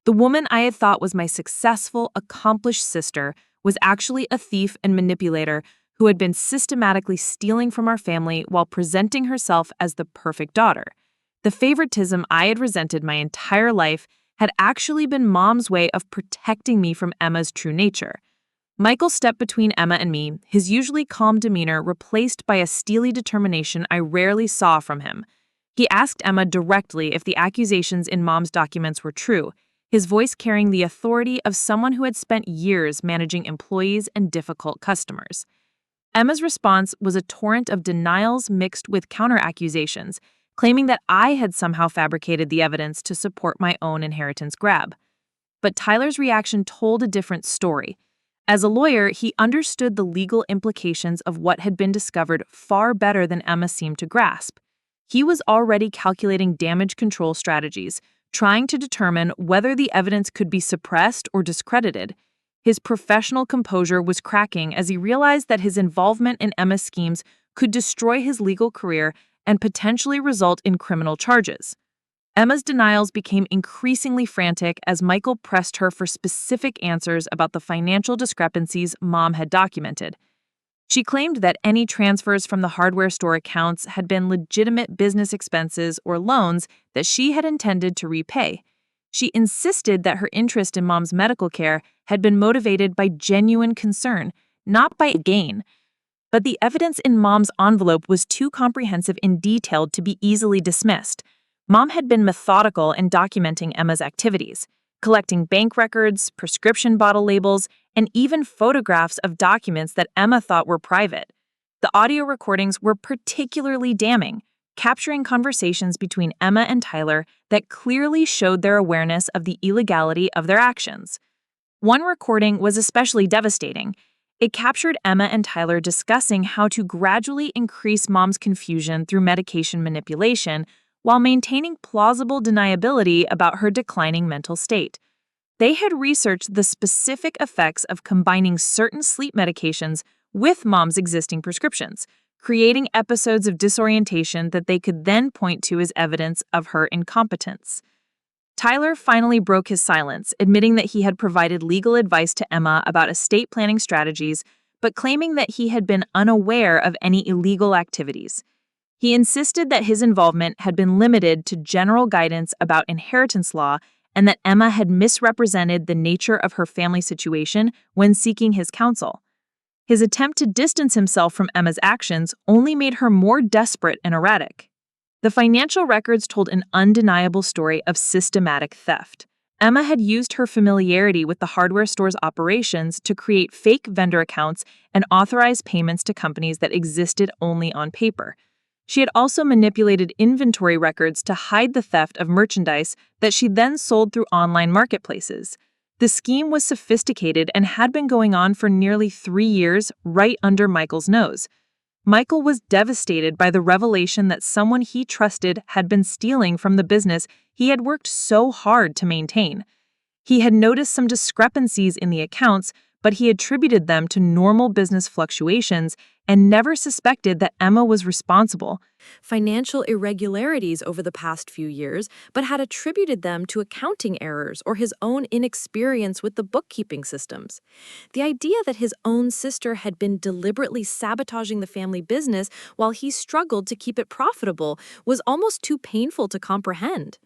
The woman I had thought was my successful, accomplished sister was actually a thief and manipulator who had been systematically stealing from our family while presenting herself as the perfect daughter. The favoritism I had resented my entire life had actually been Mom's way of protecting me from Emma's true nature. Michael stepped between Emma and me, his usually calm demeanor replaced by a steely determination I rarely saw from him. He asked Emma directly if the accusations in Mom's documents were true, his voice carrying the authority of someone who had spent years managing employees and difficult customers. Emma's response was a torrent of denials mixed with counter-accusations, claiming that I had somehow fabricated the evidence to support my own inheritance grab. But Tyler's reaction told a different story. As a lawyer, he understood the legal implications of what had been discovered far better than Emma seemed to grasp. He was already calculating damage control strategies, trying to determine whether the evidence could be suppressed or discredited. His professional composure was cracking as he realized that his involvement in Emma's schemes could destroy his legal career and potentially result in criminal charges. Emma's denials became increasingly frantic as Michael pressed her for specific answers about the financial discrepancies Mom had documented. She claimed that any transfers from the hardware store accounts had been legitimate business expenses or loans that she had intended to repay. She insisted that her interest in Mom's medical care had been motivated by genuine concern, not by gain. But the evidence in Mom's envelope was too comprehensive and detailed to be easily dismissed. Mom had been methodical in documenting Emma's activities, collecting bank records, prescription bottle labels, and even photographs of documents that Emma thought were private. The audio recordings were particularly damning, capturing conversations between Emma and Tyler that clearly showed their awareness of the illegality of their actions. One recording was especially devastating. It captured Emma and Tyler discussing how to gradually increase Mom's confusion through medication manipulation while maintaining plausible deniability about her declining mental state. They had researched the specific effects of combining certain sleep medications with Mom's existing prescriptions, creating episodes of disorientation that they could then point to as evidence of her incompetence. Tyler finally broke his silence, admitting that he had provided legal advice to Emma about estate planning strategies, but claiming that he had been unaware of any illegal activities. He insisted that his involvement had been limited to general guidance about inheritance law and that Emma had misrepresented the nature of her family situation when seeking his counsel. His attempt to distance himself from Emma's actions only made her more desperate and erratic. The financial records told an undeniable story of systematic theft. Emma had used her familiarity with the hardware store's operations to create fake vendor accounts and authorize payments to companies that existed only on paper. She had also manipulated inventory records to hide the theft of merchandise that she then sold through online marketplaces. The scheme was sophisticated and had been going on for nearly 3 years, right under Michael's nose. Michael was devastated by the revelation that someone he trusted had been stealing from the business he had worked so hard to maintain. He had noticed some discrepancies in the accounts, but he attributed them to normal business fluctuations and never suspected that Emma was responsible. Financial irregularities over the past few years, but had attributed them to accounting errors or his own inexperience with the bookkeeping systems. The idea that his own sister had been deliberately sabotaging the family business while he struggled to keep it profitable was almost too painful to comprehend.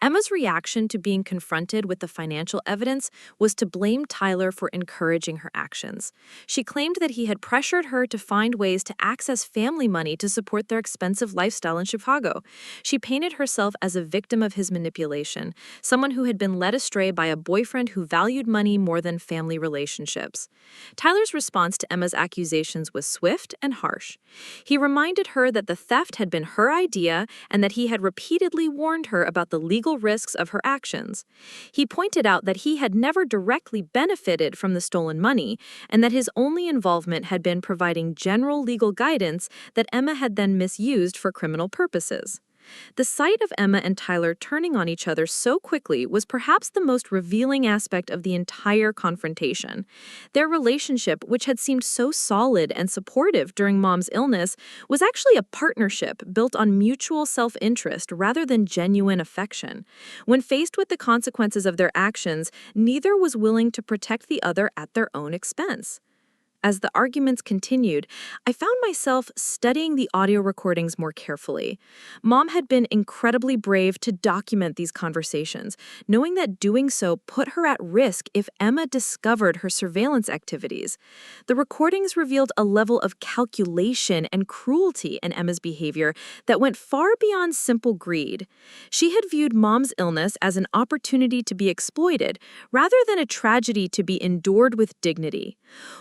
Emma's reaction to being confronted with the financial evidence was to blame Tyler for encouraging her actions. She claimed that he had pressured her to find ways to access family money to support their expensive lifestyle in Chicago. She painted herself as a victim of his manipulation, someone who had been led astray by a boyfriend who valued money more than family relationships. Tyler's response to Emma's accusations was swift and harsh. He reminded her that the theft had been her idea and that he had repeatedly warned her about the legal risks of her actions. He pointed out that he had never directly benefited from the stolen money and that his only involvement had been providing general legal guidance that Emma had then misused for criminal purposes. The sight of Emma and Tyler turning on each other so quickly was perhaps the most revealing aspect of the entire confrontation. Their relationship, which had seemed so solid and supportive during Mom's illness, was actually a partnership built on mutual self-interest rather than genuine affection. When faced with the consequences of their actions, neither was willing to protect the other at their own expense. As the arguments continued, I found myself studying the audio recordings more carefully. Mom had been incredibly brave to document these conversations, knowing that doing so put her at risk if Emma discovered her surveillance activities. The recordings revealed a level of calculation and cruelty in Emma's behavior that went far beyond simple greed. She had viewed Mom's illness as an opportunity to be exploited, rather than a tragedy to be endured with dignity.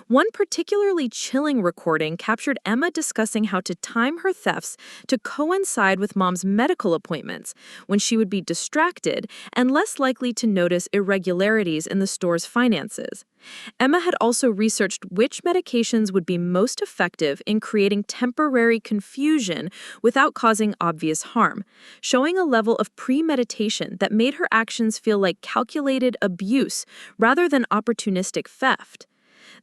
One particularly chilling recording captured Emma discussing how to time her thefts to coincide with Mom's medical appointments, when she would be distracted and less likely to notice irregularities in the store's finances. Emma had also researched which medications would be most effective in creating temporary confusion without causing obvious harm, showing a level of premeditation that made her actions feel like calculated abuse rather than opportunistic theft.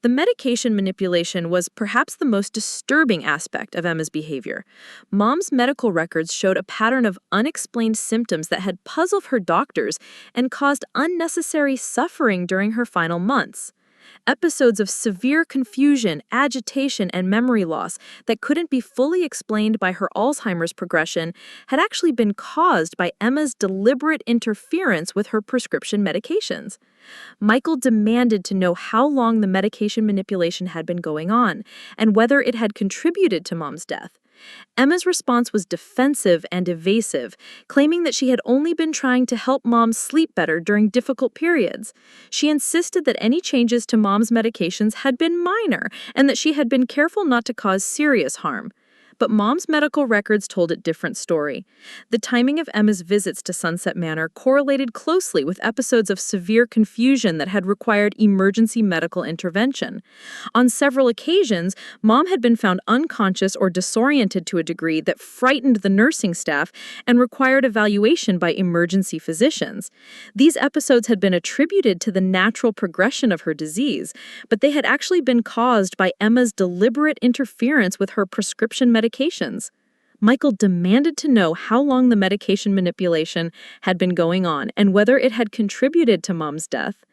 The medication manipulation was perhaps the most disturbing aspect of Emma's behavior. Mom's medical records showed a pattern of unexplained symptoms that had puzzled her doctors and caused unnecessary suffering during her final months. Episodes of severe confusion, agitation, and memory loss that couldn't be fully explained by her Alzheimer's progression had actually been caused by Emma's deliberate interference with her prescription medications. Michael demanded to know how long the medication manipulation had been going on and whether it had contributed to Mom's death. Emma's response was defensive and evasive, claiming that she had only been trying to help Mom sleep better during difficult periods. She insisted that any changes to Mom's medications had been minor and that she had been careful not to cause serious harm. But Mom's medical records told a different story. The timing of Emma's visits to Sunset Manor correlated closely with episodes of severe confusion that had required emergency medical intervention. On several occasions, Mom had been found unconscious or disoriented to a degree that frightened the nursing staff and required evaluation by emergency physicians. These episodes had been attributed to the natural progression of her disease, but they had actually been caused by Emma's deliberate interference with her prescription medications. Michael demanded to know how long the medication manipulation had been going on and whether it had contributed to Mom's death.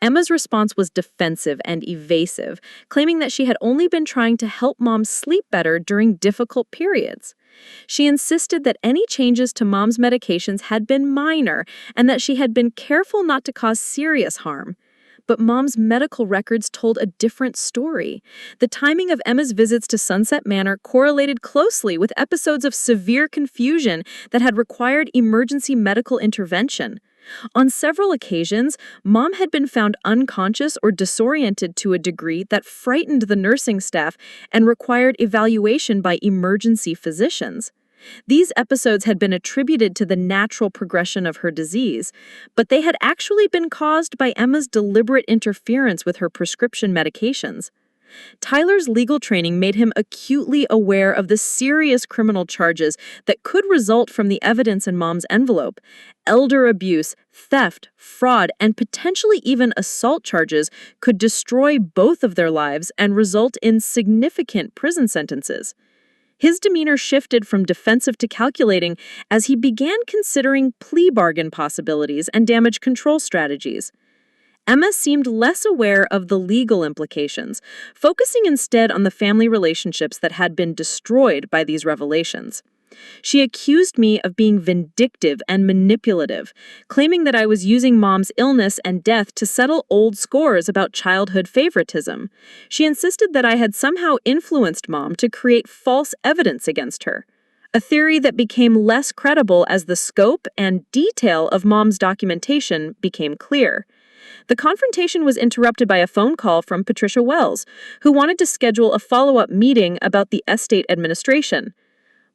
Emma's response was defensive and evasive, claiming that she had only been trying to help Mom sleep better during difficult periods. She insisted that any changes to Mom's medications had been minor and that she had been careful not to cause serious harm. But Mom's medical records told a different story. The timing of Emma's visits to Sunset Manor correlated closely with episodes of severe confusion that had required emergency medical intervention. On several occasions, Mom had been found unconscious or disoriented to a degree that frightened the nursing staff and required evaluation by emergency physicians. These episodes had been attributed to the natural progression of her disease, but they had actually been caused by Emma's deliberate interference with her prescription medications. Tyler's legal training made him acutely aware of the serious criminal charges that could result from the evidence in Mom's envelope. Elder abuse, theft, fraud, and potentially even assault charges could destroy both of their lives and result in significant prison sentences. His demeanor shifted from defensive to calculating as he began considering plea bargain possibilities and damage control strategies. Emma seemed less aware of the legal implications, focusing instead on the family relationships that had been destroyed by these revelations. She accused me of being vindictive and manipulative, claiming that I was using Mom's illness and death to settle old scores about childhood favoritism. She insisted that I had somehow influenced Mom to create false evidence against her, a theory that became less credible as the scope and detail of Mom's documentation became clear. The confrontation was interrupted by a phone call from Patricia Wells, who wanted to schedule a follow-up meeting about the estate administration.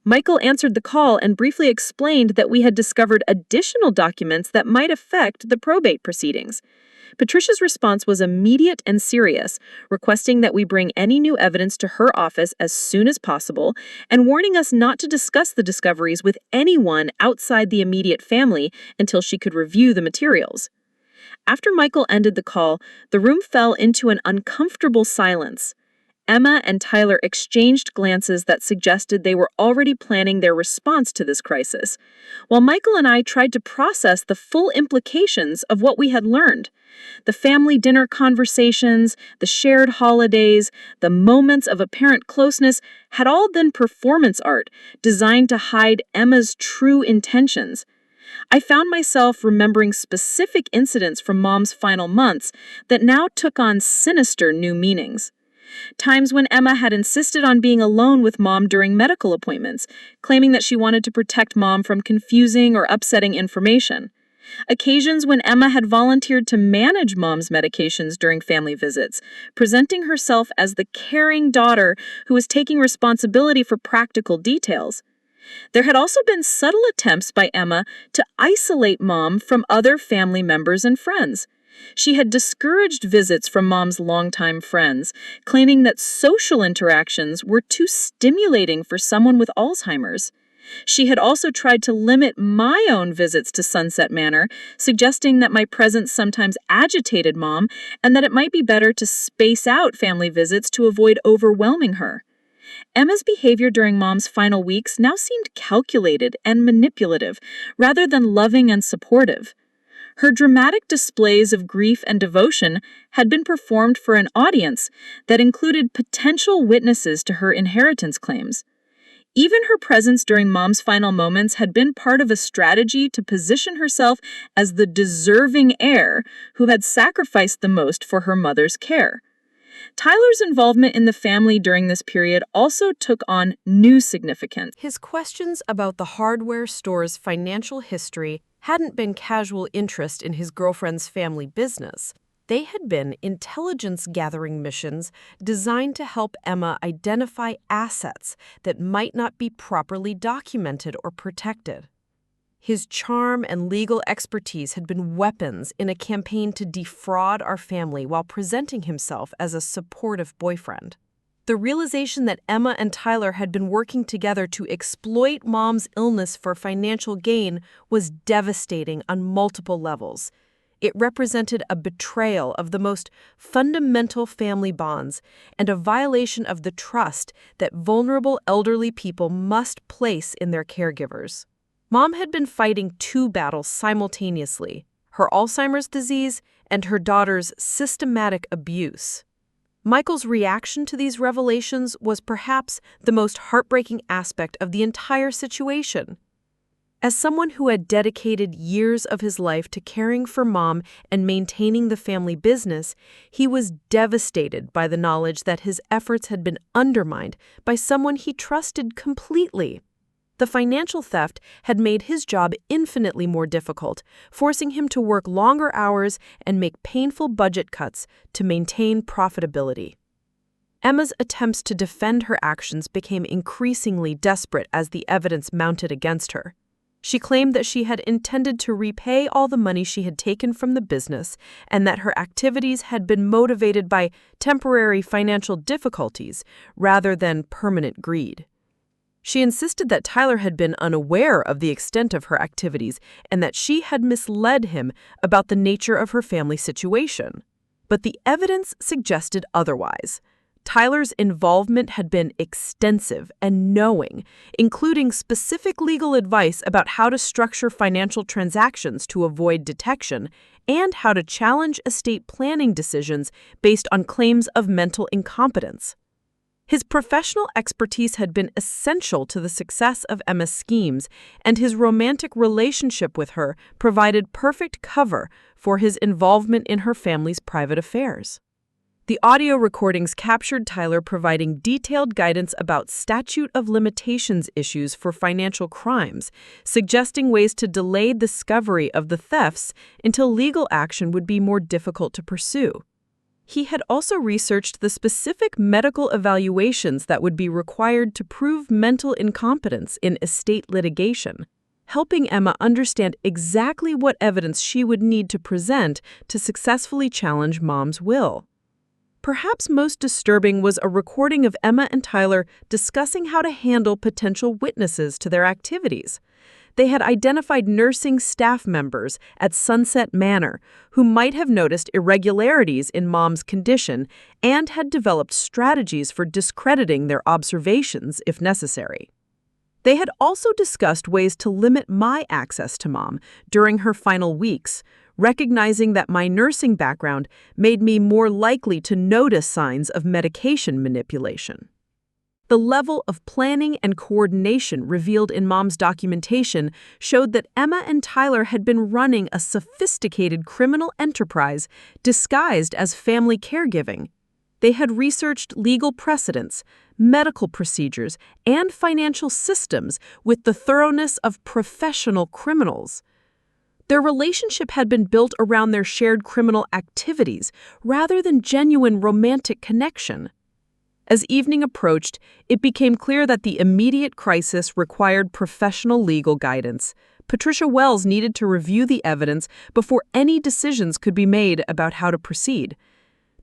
Michael answered the call and briefly explained that we had discovered additional documents that might affect the probate proceedings. Patricia's response was immediate and serious, requesting that we bring any new evidence to her office as soon as possible and warning us not to discuss the discoveries with anyone outside the immediate family until she could review the materials. After Michael ended the call, the room fell into an uncomfortable silence. Emma and Tyler exchanged glances that suggested they were already planning their response to this crisis, while Michael and I tried to process the full implications of what we had learned. The family dinner conversations, the shared holidays, the moments of apparent closeness had all been performance art designed to hide Emma's true intentions. I found myself remembering specific incidents from Mom's final months that now took on sinister new meanings. Times when Emma had insisted on being alone with Mom during medical appointments, claiming that she wanted to protect Mom from confusing or upsetting information. Occasions when Emma had volunteered to manage Mom's medications during family visits, presenting herself as the caring daughter who was taking responsibility for practical details. There had also been subtle attempts by Emma to isolate Mom from other family members and friends. She had discouraged visits from Mom's longtime friends, claiming that social interactions were too stimulating for someone with Alzheimer's. She had also tried to limit my own visits to Sunset Manor, suggesting that my presence sometimes agitated Mom and that it might be better to space out family visits to avoid overwhelming her. Emma's behavior during Mom's final weeks now seemed calculated and manipulative, rather than loving and supportive. Her dramatic displays of grief and devotion had been performed for an audience that included potential witnesses to her inheritance claims. Even her presence during Mom's final moments had been part of a strategy to position herself as the deserving heir who had sacrificed the most for her mother's care. Tyler's involvement in the family during this period also took on new significance. His questions about the hardware store's financial history hadn't been casual interest in his girlfriend's family business. They had been intelligence-gathering missions designed to help Emma identify assets that might not be properly documented or protected. His charm and legal expertise had been weapons in a campaign to defraud our family while presenting himself as a supportive boyfriend. The realization that Emma and Tyler had been working together to exploit Mom's illness for financial gain was devastating on multiple levels. It represented a betrayal of the most fundamental family bonds and a violation of the trust that vulnerable elderly people must place in their caregivers. Mom had been fighting two battles simultaneously, her Alzheimer's disease and her daughter's systematic abuse. Michael's reaction to these revelations was perhaps the most heartbreaking aspect of the entire situation. As someone who had dedicated years of his life to caring for Mom and maintaining the family business, he was devastated by the knowledge that his efforts had been undermined by someone he trusted completely. The financial theft had made his job infinitely more difficult, forcing him to work longer hours and make painful budget cuts to maintain profitability. Emma's attempts to defend her actions became increasingly desperate as the evidence mounted against her. She claimed that she had intended to repay all the money she had taken from the business and that her activities had been motivated by temporary financial difficulties rather than permanent greed. She insisted that Tyler had been unaware of the extent of her activities and that she had misled him about the nature of her family situation. But the evidence suggested otherwise. Tyler's involvement had been extensive and knowing, including specific legal advice about how to structure financial transactions to avoid detection and how to challenge estate planning decisions based on claims of mental incompetence. His professional expertise had been essential to the success of Emma's schemes, and his romantic relationship with her provided perfect cover for his involvement in her family's private affairs. The audio recordings captured Tyler providing detailed guidance about statute of limitations issues for financial crimes, suggesting ways to delay discovery of the thefts until legal action would be more difficult to pursue. He had also researched the specific medical evaluations that would be required to prove mental incompetence in estate litigation, helping Emma understand exactly what evidence she would need to present to successfully challenge Mom's will. Perhaps most disturbing was a recording of Emma and Tyler discussing how to handle potential witnesses to their activities. They had identified nursing staff members at Sunset Manor who might have noticed irregularities in Mom's condition and had developed strategies for discrediting their observations if necessary. They had also discussed ways to limit my access to Mom during her final weeks, recognizing that my nursing background made me more likely to notice signs of medication manipulation. The level of planning and coordination revealed in Mom's documentation showed that Emma and Tyler had been running a sophisticated criminal enterprise disguised as family caregiving. They had researched legal precedents, medical procedures, and financial systems with the thoroughness of professional criminals. Their relationship had been built around their shared criminal activities rather than genuine romantic connection. As evening approached, it became clear that the immediate crisis required professional legal guidance. Patricia Wells needed to review the evidence before any decisions could be made about how to proceed.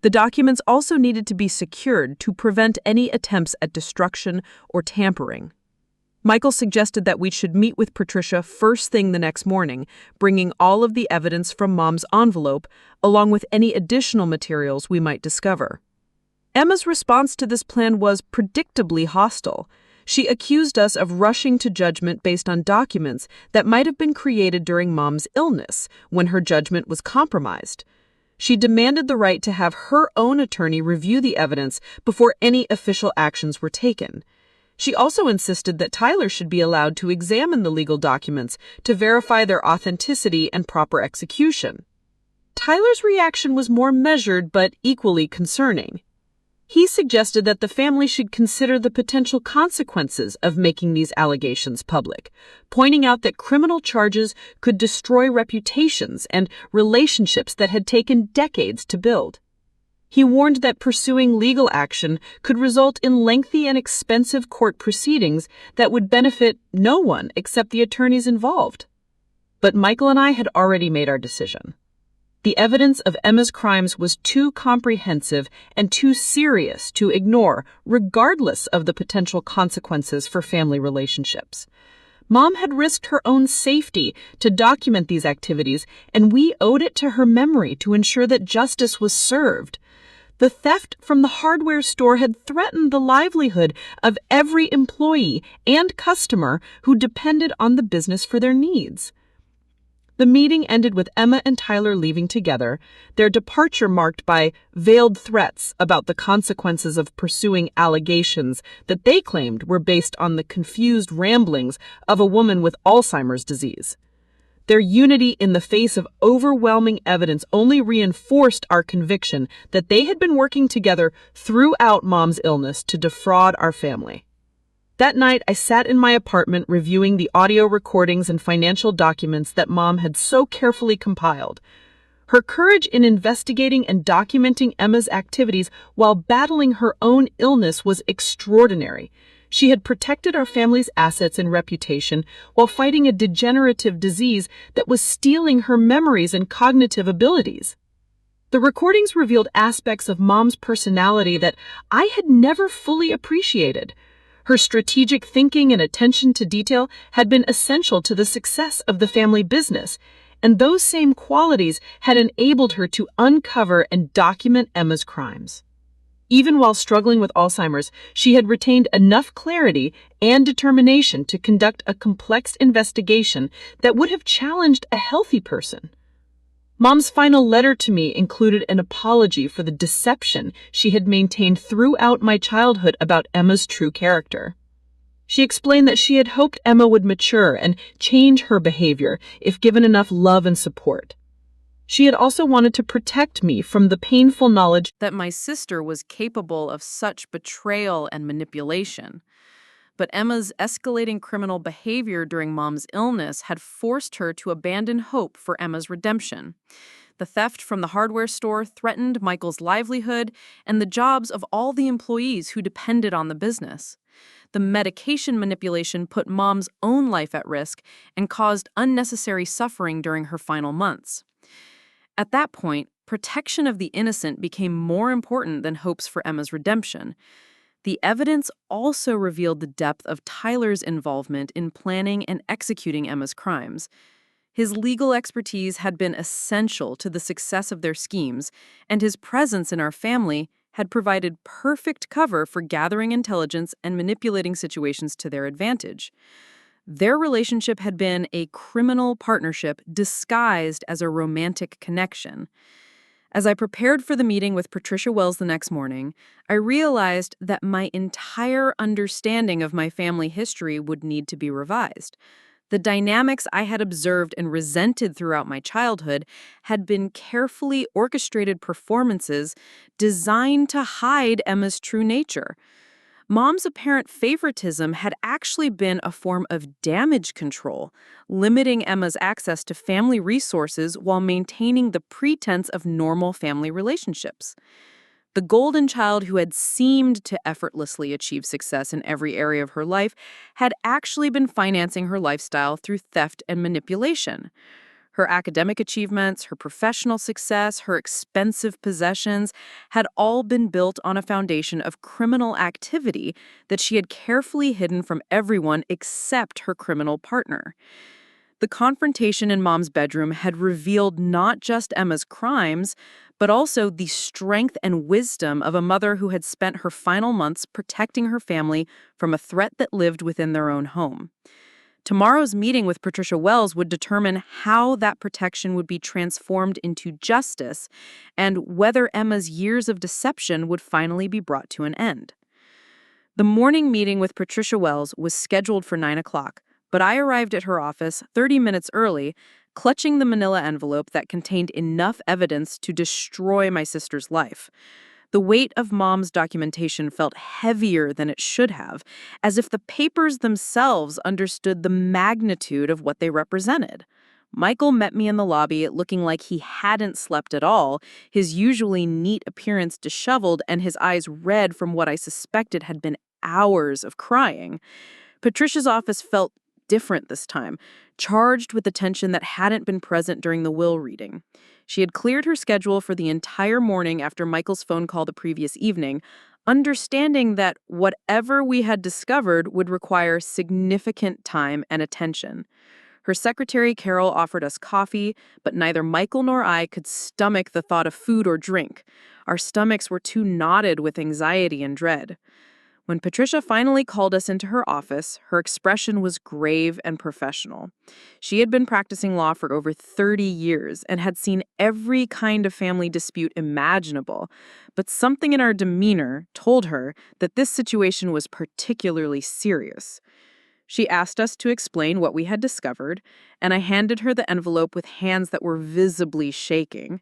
The documents also needed to be secured to prevent any attempts at destruction or tampering. Michael suggested that we should meet with Patricia first thing the next morning, bringing all of the evidence from Mom's envelope, along with any additional materials we might discover. Emma's response to this plan was predictably hostile. She accused us of rushing to judgment based on documents that might have been created during Mom's illness, when her judgment was compromised. She demanded the right to have her own attorney review the evidence before any official actions were taken. She also insisted that Tyler should be allowed to examine the legal documents to verify their authenticity and proper execution. Tyler's reaction was more measured but equally concerning. He suggested that the family should consider the potential consequences of making these allegations public, pointing out that criminal charges could destroy reputations and relationships that had taken decades to build. He warned that pursuing legal action could result in lengthy and expensive court proceedings that would benefit no one except the attorneys involved. But Michael and I had already made our decision. The evidence of Emma's crimes was too comprehensive and too serious to ignore, regardless of the potential consequences for family relationships. Mom had risked her own safety to document these activities, and we owed it to her memory to ensure that justice was served. The theft from the hardware store had threatened the livelihood of every employee and customer who depended on the business for their needs. The meeting ended with Emma and Tyler leaving together, their departure marked by veiled threats about the consequences of pursuing allegations that they claimed were based on the confused ramblings of a woman with Alzheimer's disease. Their unity in the face of overwhelming evidence only reinforced our conviction that they had been working together throughout Mom's illness to defraud our family. That night, I sat in my apartment reviewing the audio recordings and financial documents that Mom had so carefully compiled. Her courage in investigating and documenting Emma's activities while battling her own illness was extraordinary. She had protected our family's assets and reputation while fighting a degenerative disease that was stealing her memories and cognitive abilities. The recordings revealed aspects of Mom's personality that I had never fully appreciated. Her strategic thinking and attention to detail had been essential to the success of the family business, and those same qualities had enabled her to uncover and document Emma's crimes. Even while struggling with Alzheimer's, she had retained enough clarity and determination to conduct a complex investigation that would have challenged a healthy person. Mom's final letter to me included an apology for the deception she had maintained throughout my childhood about Emma's true character. She explained that she had hoped Emma would mature and change her behavior if given enough love and support. She had also wanted to protect me from the painful knowledge That my sister was capable of such betrayal and manipulation. But Emma's escalating criminal behavior during Mom's illness had forced her to abandon hope for Emma's redemption. The theft from the hardware store threatened Michael's livelihood and the jobs of all the employees who depended on the business. The medication manipulation put Mom's own life at risk and caused unnecessary suffering during her final months. At that point, protection of the innocent became more important than hopes for Emma's redemption. The evidence also revealed the depth of Tyler's involvement in planning and executing Emma's crimes. His legal expertise had been essential to the success of their schemes, and his presence in our family had provided perfect cover for gathering intelligence and manipulating situations to their advantage. Their relationship had been a criminal partnership disguised as a romantic connection. As I prepared for the meeting with Patricia Wells the next morning, I realized that my entire understanding of my family history would need to be revised. The dynamics I had observed and resented throughout my childhood had been carefully orchestrated performances designed to hide Emma's true nature. Mom's apparent favoritism had actually been a form of damage control, limiting Emma's access to family resources while maintaining the pretense of normal family relationships. The golden child who had seemed to effortlessly achieve success in every area of her life had actually been financing her lifestyle through theft and manipulation. Her academic achievements, her professional success, her expensive possessions had all been built on a foundation of criminal activity that she had carefully hidden from everyone except her criminal partner. The confrontation in Mom's bedroom had revealed not just Emma's crimes, but also the strength and wisdom of a mother who had spent her final months protecting her family from a threat that lived within their own home. Tomorrow's meeting with Patricia Wells would determine how that protection would be transformed into justice and whether Emma's years of deception would finally be brought to an end. The morning meeting with Patricia Wells was scheduled for 9 o'clock, but I arrived at her office 30 minutes early, clutching the manila envelope that contained enough evidence to destroy my sister's life. The weight of Mom's documentation felt heavier than it should have, as if the papers themselves understood the magnitude of what they represented. Michael met me in the lobby looking like he hadn't slept at all, his usually neat appearance disheveled and his eyes red from what I suspected had been hours of crying. Patricia's office felt different this time, charged with the tension that hadn't been present during the will reading. She had cleared her schedule for the entire morning after Michael's phone call the previous evening, understanding that whatever we had discovered would require significant time and attention. Her secretary, Carol, offered us coffee, but neither Michael nor I could stomach the thought of food or drink. Our stomachs were too knotted with anxiety and dread. When Patricia finally called us into her office, her expression was grave and professional. She had been practicing law for over 30 years and had seen every kind of family dispute imaginable, but something in our demeanor told her that this situation was particularly serious. She asked us to explain what we had discovered, and I handed her the envelope with hands that were visibly shaking.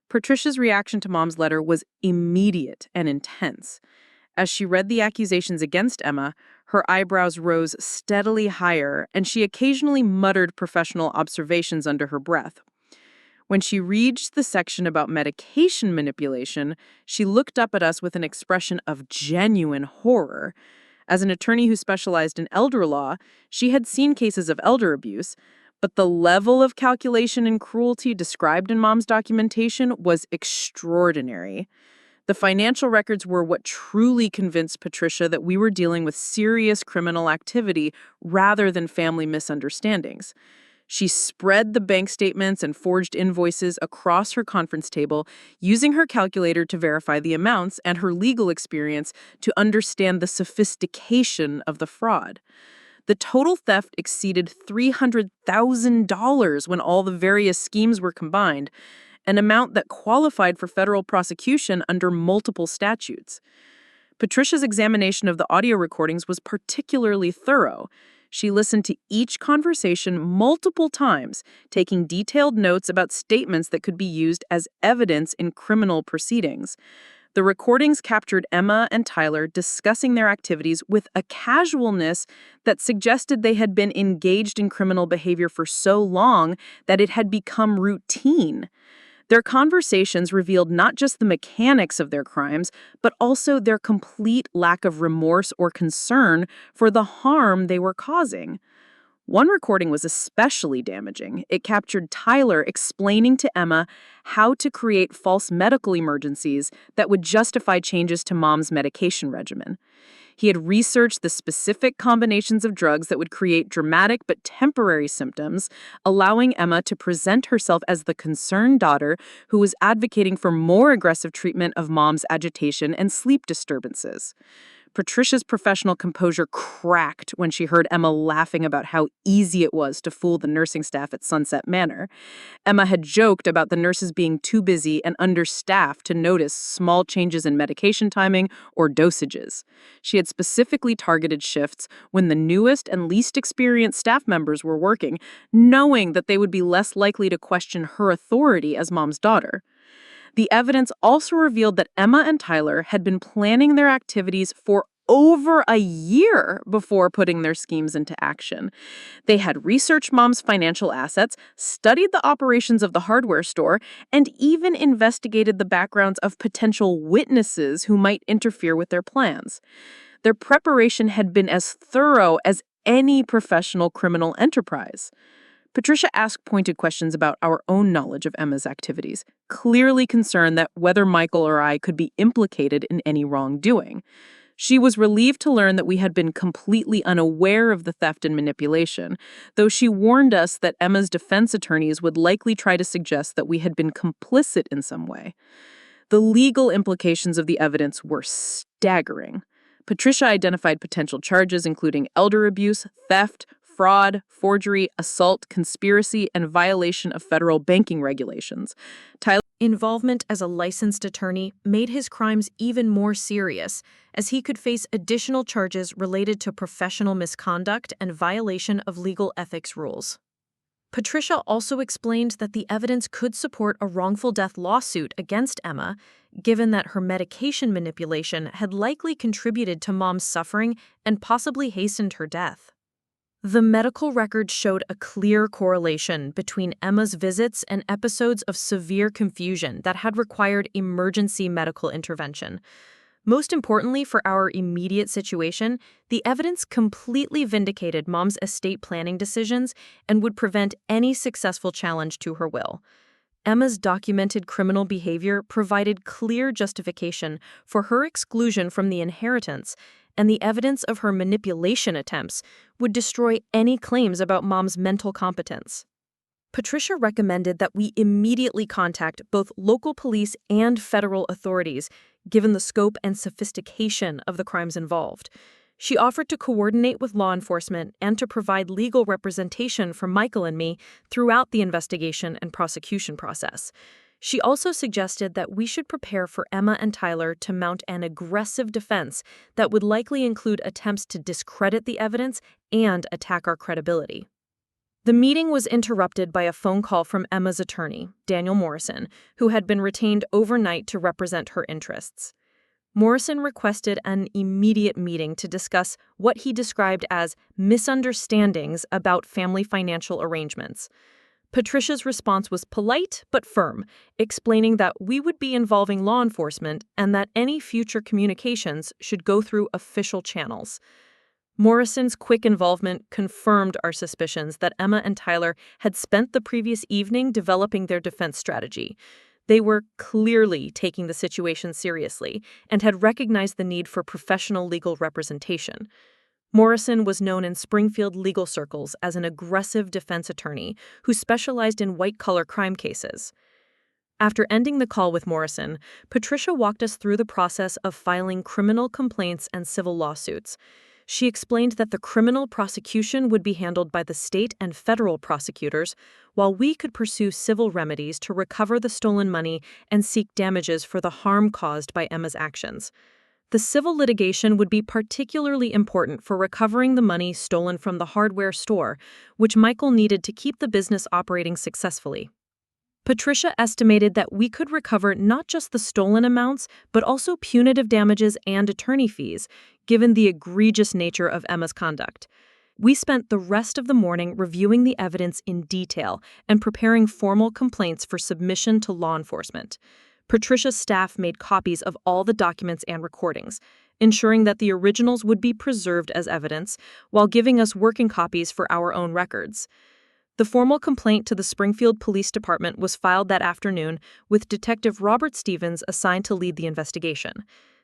Patricia's reaction to Mom's letter was immediate and intense. As she read the accusations against Emma, her eyebrows rose steadily higher, and she occasionally muttered professional observations under her breath. When she reached the section about medication manipulation, she looked up at us with an expression of genuine horror. As an attorney who specialized in elder law, she had seen cases of elder abuse, but the level of calculation and cruelty described in Mom's documentation was extraordinary. The financial records were what truly convinced Patricia that we were dealing with serious criminal activity rather than family misunderstandings. She spread the bank statements and forged invoices across her conference table, using her calculator to verify the amounts and her legal experience to understand the sophistication of the fraud. The total theft exceeded $300,000 when all the various schemes were combined, an amount that qualified for federal prosecution under multiple statutes. Patricia's examination of the audio recordings was particularly thorough. She listened to each conversation multiple times, taking detailed notes about statements that could be used as evidence in criminal proceedings. The recordings captured Emma and Tyler discussing their activities with a casualness that suggested they had been engaged in criminal behavior for so long that it had become routine. Their conversations revealed not just the mechanics of their crimes, but also their complete lack of remorse or concern for the harm they were causing. One recording was especially damaging. It captured Tyler explaining to Emma how to create false medical emergencies that would justify changes to Mom's medication regimen. He had researched the specific combinations of drugs that would create dramatic but temporary symptoms, allowing Emma to present herself as the concerned daughter who was advocating for more aggressive treatment of Mom's agitation and sleep disturbances. Patricia's professional composure cracked when she heard Emma laughing about how easy it was to fool the nursing staff at Sunset Manor. Emma had joked about the nurses being too busy and understaffed to notice small changes in medication timing or dosages. She had specifically targeted shifts when the newest and least experienced staff members were working, knowing that they would be less likely to question her authority as Mom's daughter. The evidence also revealed that Emma and Tyler had been planning their activities for over a year before putting their schemes into action. They had researched Mom's financial assets, studied the operations of the hardware store, and even investigated the backgrounds of potential witnesses who might interfere with their plans. Their preparation had been as thorough as any professional criminal enterprise. Patricia asked pointed questions about our own knowledge of Emma's activities, clearly concerned that whether Michael or I could be implicated in any wrongdoing. She was relieved to learn that we had been completely unaware of the theft and manipulation, though she warned us that Emma's defense attorneys would likely try to suggest that we had been complicit in some way. The legal implications of the evidence were staggering. Patricia identified potential charges including elder abuse, theft, fraud, forgery, assault, conspiracy, and violation of federal banking regulations. Tyler's involvement as a licensed attorney made his crimes even more serious, as he could face additional charges related to professional misconduct and violation of legal ethics rules. Patricia also explained that the evidence could support a wrongful death lawsuit against Emma, given that her medication manipulation had likely contributed to Mom's suffering and possibly hastened her death. The medical records showed a clear correlation between Emma's visits and episodes of severe confusion that had required emergency medical intervention. Most importantly for our immediate situation, the evidence completely vindicated Mom's estate planning decisions and would prevent any successful challenge to her will. Emma's documented criminal behavior provided clear justification for her exclusion from the inheritance, and the evidence of her manipulation attempts would destroy any claims about Mom's mental competence. Patricia recommended that we immediately contact both local police and federal authorities, given the scope and sophistication of the crimes involved. She offered to coordinate with law enforcement and to provide legal representation for Michael and me throughout the investigation and prosecution process. She also suggested that we should prepare for Emma and Tyler to mount an aggressive defense that would likely include attempts to discredit the evidence and attack our credibility. The meeting was interrupted by a phone call from Emma's attorney, Daniel Morrison, who had been retained overnight to represent her interests. Morrison requested an immediate meeting to discuss what he described as misunderstandings about family financial arrangements. Patricia's response was polite but firm, explaining that we would be involving law enforcement and that any future communications should go through official channels. Morrison's quick involvement confirmed our suspicions that Emma and Tyler had spent the previous evening developing their defense strategy. They were clearly taking the situation seriously and had recognized the need for professional legal representation. Morrison was known in Springfield legal circles as an aggressive defense attorney who specialized in white-collar crime cases. After ending the call with Morrison, Patricia walked us through the process of filing criminal complaints and civil lawsuits. She explained that the criminal prosecution would be handled by the state and federal prosecutors, while we could pursue civil remedies to recover the stolen money and seek damages for the harm caused by Emma's actions. The civil litigation would be particularly important for recovering the money stolen from the hardware store, which Michael needed to keep the business operating successfully. Patricia estimated that we could recover not just the stolen amounts, but also punitive damages and attorney fees, given the egregious nature of Emma's conduct. We spent the rest of the morning reviewing the evidence in detail and preparing formal complaints for submission to law enforcement. Patricia's staff made copies of all the documents and recordings, ensuring that the originals would be preserved as evidence, while giving us working copies for our own records. The formal complaint to the Springfield Police Department was filed that afternoon, with Detective Robert Stevens assigned to lead the investigation.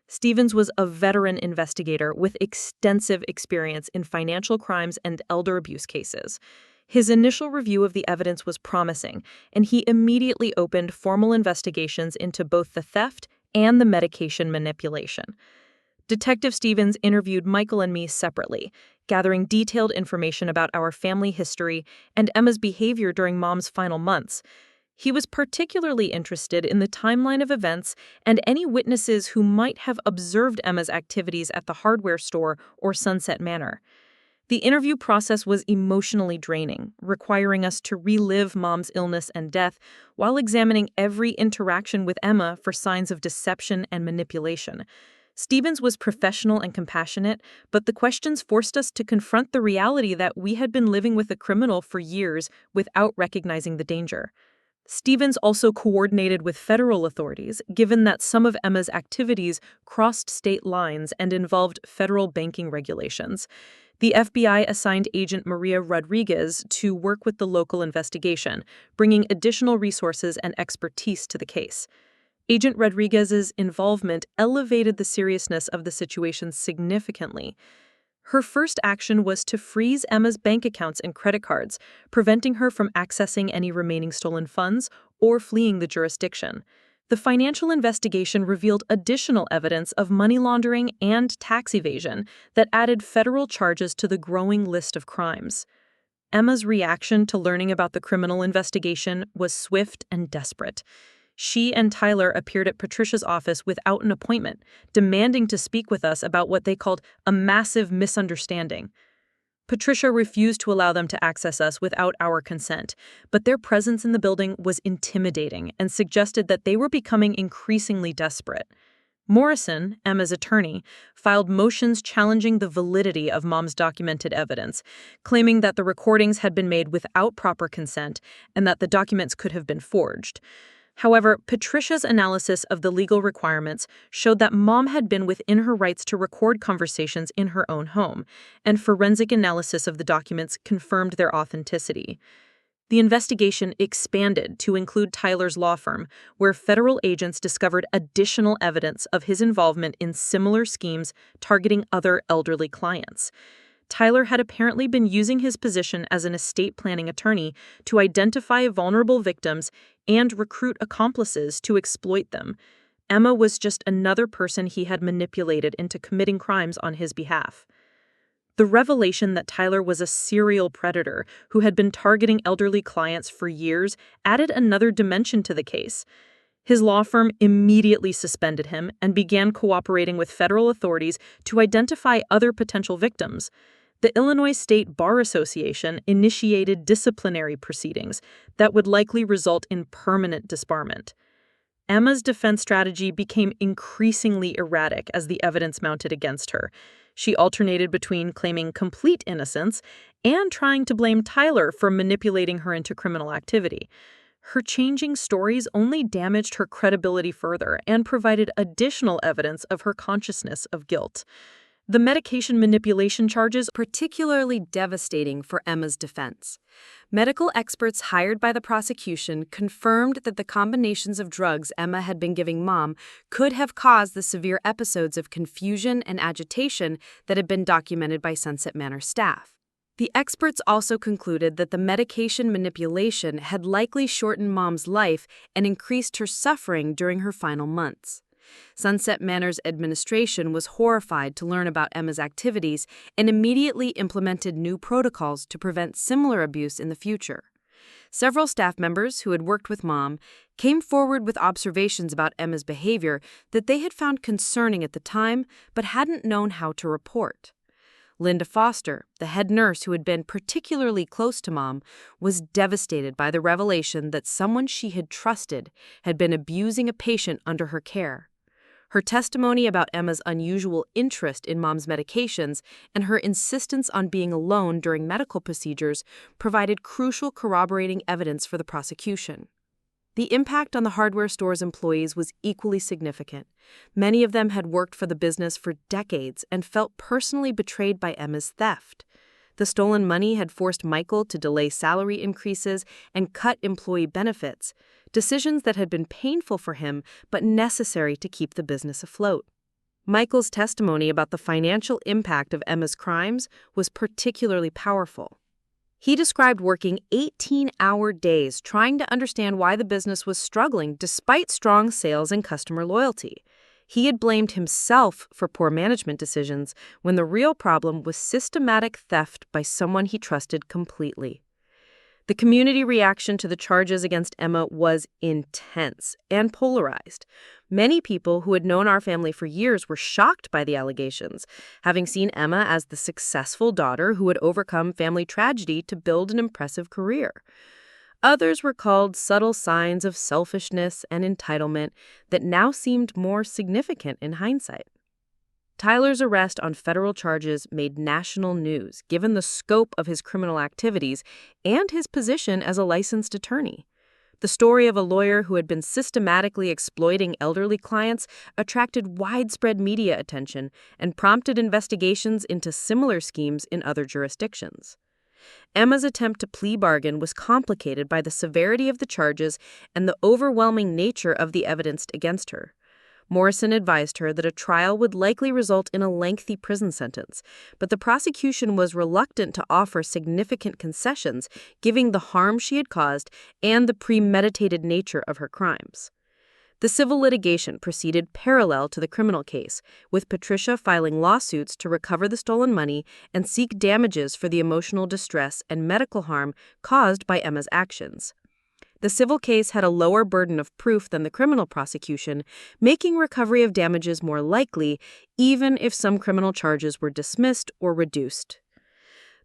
Stevens was a veteran investigator with extensive experience in financial crimes and elder abuse cases. His initial review of the evidence was promising, and he immediately opened formal investigations into both the theft and the medication manipulation. Detective Stevens interviewed Michael and me separately, gathering detailed information about our family history and Emma's behavior during Mom's final months. He was particularly interested in the timeline of events and any witnesses who might have observed Emma's activities at the hardware store or Sunset Manor. The interview process was emotionally draining, requiring us to relive Mom's illness and death while examining every interaction with Emma for signs of deception and manipulation. Stevens was professional and compassionate, but the questions forced us to confront the reality that we had been living with a criminal for years without recognizing the danger. Stevens also coordinated with federal authorities, given that some of Emma's activities crossed state lines and involved federal banking regulations. The FBI assigned Agent Maria Rodriguez to work with the local investigation, bringing additional resources and expertise to the case. Agent Rodriguez's involvement elevated the seriousness of the situation significantly. Her first action was to freeze Emma's bank accounts and credit cards, preventing her from accessing any remaining stolen funds or fleeing the jurisdiction. The financial investigation revealed additional evidence of money laundering and tax evasion that added federal charges to the growing list of crimes. Emma's reaction to learning about the criminal investigation was swift and desperate. She and Tyler appeared at Patricia's office without an appointment, demanding to speak with us about what they called a massive misunderstanding. Patricia refused to allow them to access us without our consent, but their presence in the building was intimidating and suggested that they were becoming increasingly desperate. Morrison, Emma's attorney, filed motions challenging the validity of Mom's documented evidence, claiming that the recordings had been made without proper consent and that the documents could have been forged. However, Patricia's analysis of the legal requirements showed that Mom had been within her rights to record conversations in her own home, and forensic analysis of the documents confirmed their authenticity. The investigation expanded to include Tyler's law firm, where federal agents discovered additional evidence of his involvement in similar schemes targeting other elderly clients. Tyler had apparently been using his position as an estate planning attorney to identify vulnerable victims and recruit accomplices to exploit them. Emma was just another person he had manipulated into committing crimes on his behalf. The revelation that Tyler was a serial predator who had been targeting elderly clients for years added another dimension to the case. His law firm immediately suspended him and began cooperating with federal authorities to identify other potential victims. The Illinois State Bar Association initiated disciplinary proceedings that would likely result in permanent disbarment. Emma's defense strategy became increasingly erratic as the evidence mounted against her. She alternated between claiming complete innocence and trying to blame Tyler for manipulating her into criminal activity. Her changing stories only damaged her credibility further and provided additional evidence of her consciousness of guilt. The medication manipulation charges were particularly devastating for Emma's defense. Medical experts hired by the prosecution confirmed that the combinations of drugs Emma had been giving Mom could have caused the severe episodes of confusion and agitation that had been documented by Sunset Manor staff. The experts also concluded that the medication manipulation had likely shortened Mom's life and increased her suffering during her final months. Sunset Manor's administration was horrified to learn about Emma's activities and immediately implemented new protocols to prevent similar abuse in the future. Several staff members who had worked with Mom came forward with observations about Emma's behavior that they had found concerning at the time but hadn't known how to report. Linda Foster, the head nurse who had been particularly close to Mom, was devastated by the revelation that someone she had trusted had been abusing a patient under her care. Her testimony about Emma's unusual interest in Mom's medications and her insistence on being alone during medical procedures provided crucial corroborating evidence for the prosecution. The impact on the hardware store's employees was equally significant. Many of them had worked for the business for decades and felt personally betrayed by Emma's theft. The stolen money had forced Michael to delay salary increases and cut employee benefits, decisions that had been painful for him but necessary to keep the business afloat. Michael's testimony about the financial impact of Emma's crimes was particularly powerful. He described working 18-hour days trying to understand why the business was struggling despite strong sales and customer loyalty. He had blamed himself for poor management decisions when the real problem was systematic theft by someone he trusted completely. The community reaction to the charges against Emma was intense and polarized. Many people who had known our family for years were shocked by the allegations, having seen Emma as the successful daughter who had overcome family tragedy to build an impressive career. Others recalled subtle signs of selfishness and entitlement that now seemed more significant in hindsight. Tyler's arrest on federal charges made national news, given the scope of his criminal activities and his position as a licensed attorney. The story of a lawyer who had been systematically exploiting elderly clients attracted widespread media attention and prompted investigations into similar schemes in other jurisdictions. Emma's attempt to plea bargain was complicated by the severity of the charges and the overwhelming nature of the evidence against her. Morrison advised her that a trial would likely result in a lengthy prison sentence, but the prosecution was reluctant to offer significant concessions, given the harm she had caused and the premeditated nature of her crimes. The civil litigation proceeded parallel to the criminal case, with Patricia filing lawsuits to recover the stolen money and seek damages for the emotional distress and medical harm caused by Emma's actions. The civil case had a lower burden of proof than the criminal prosecution, making recovery of damages more likely, even if some criminal charges were dismissed or reduced.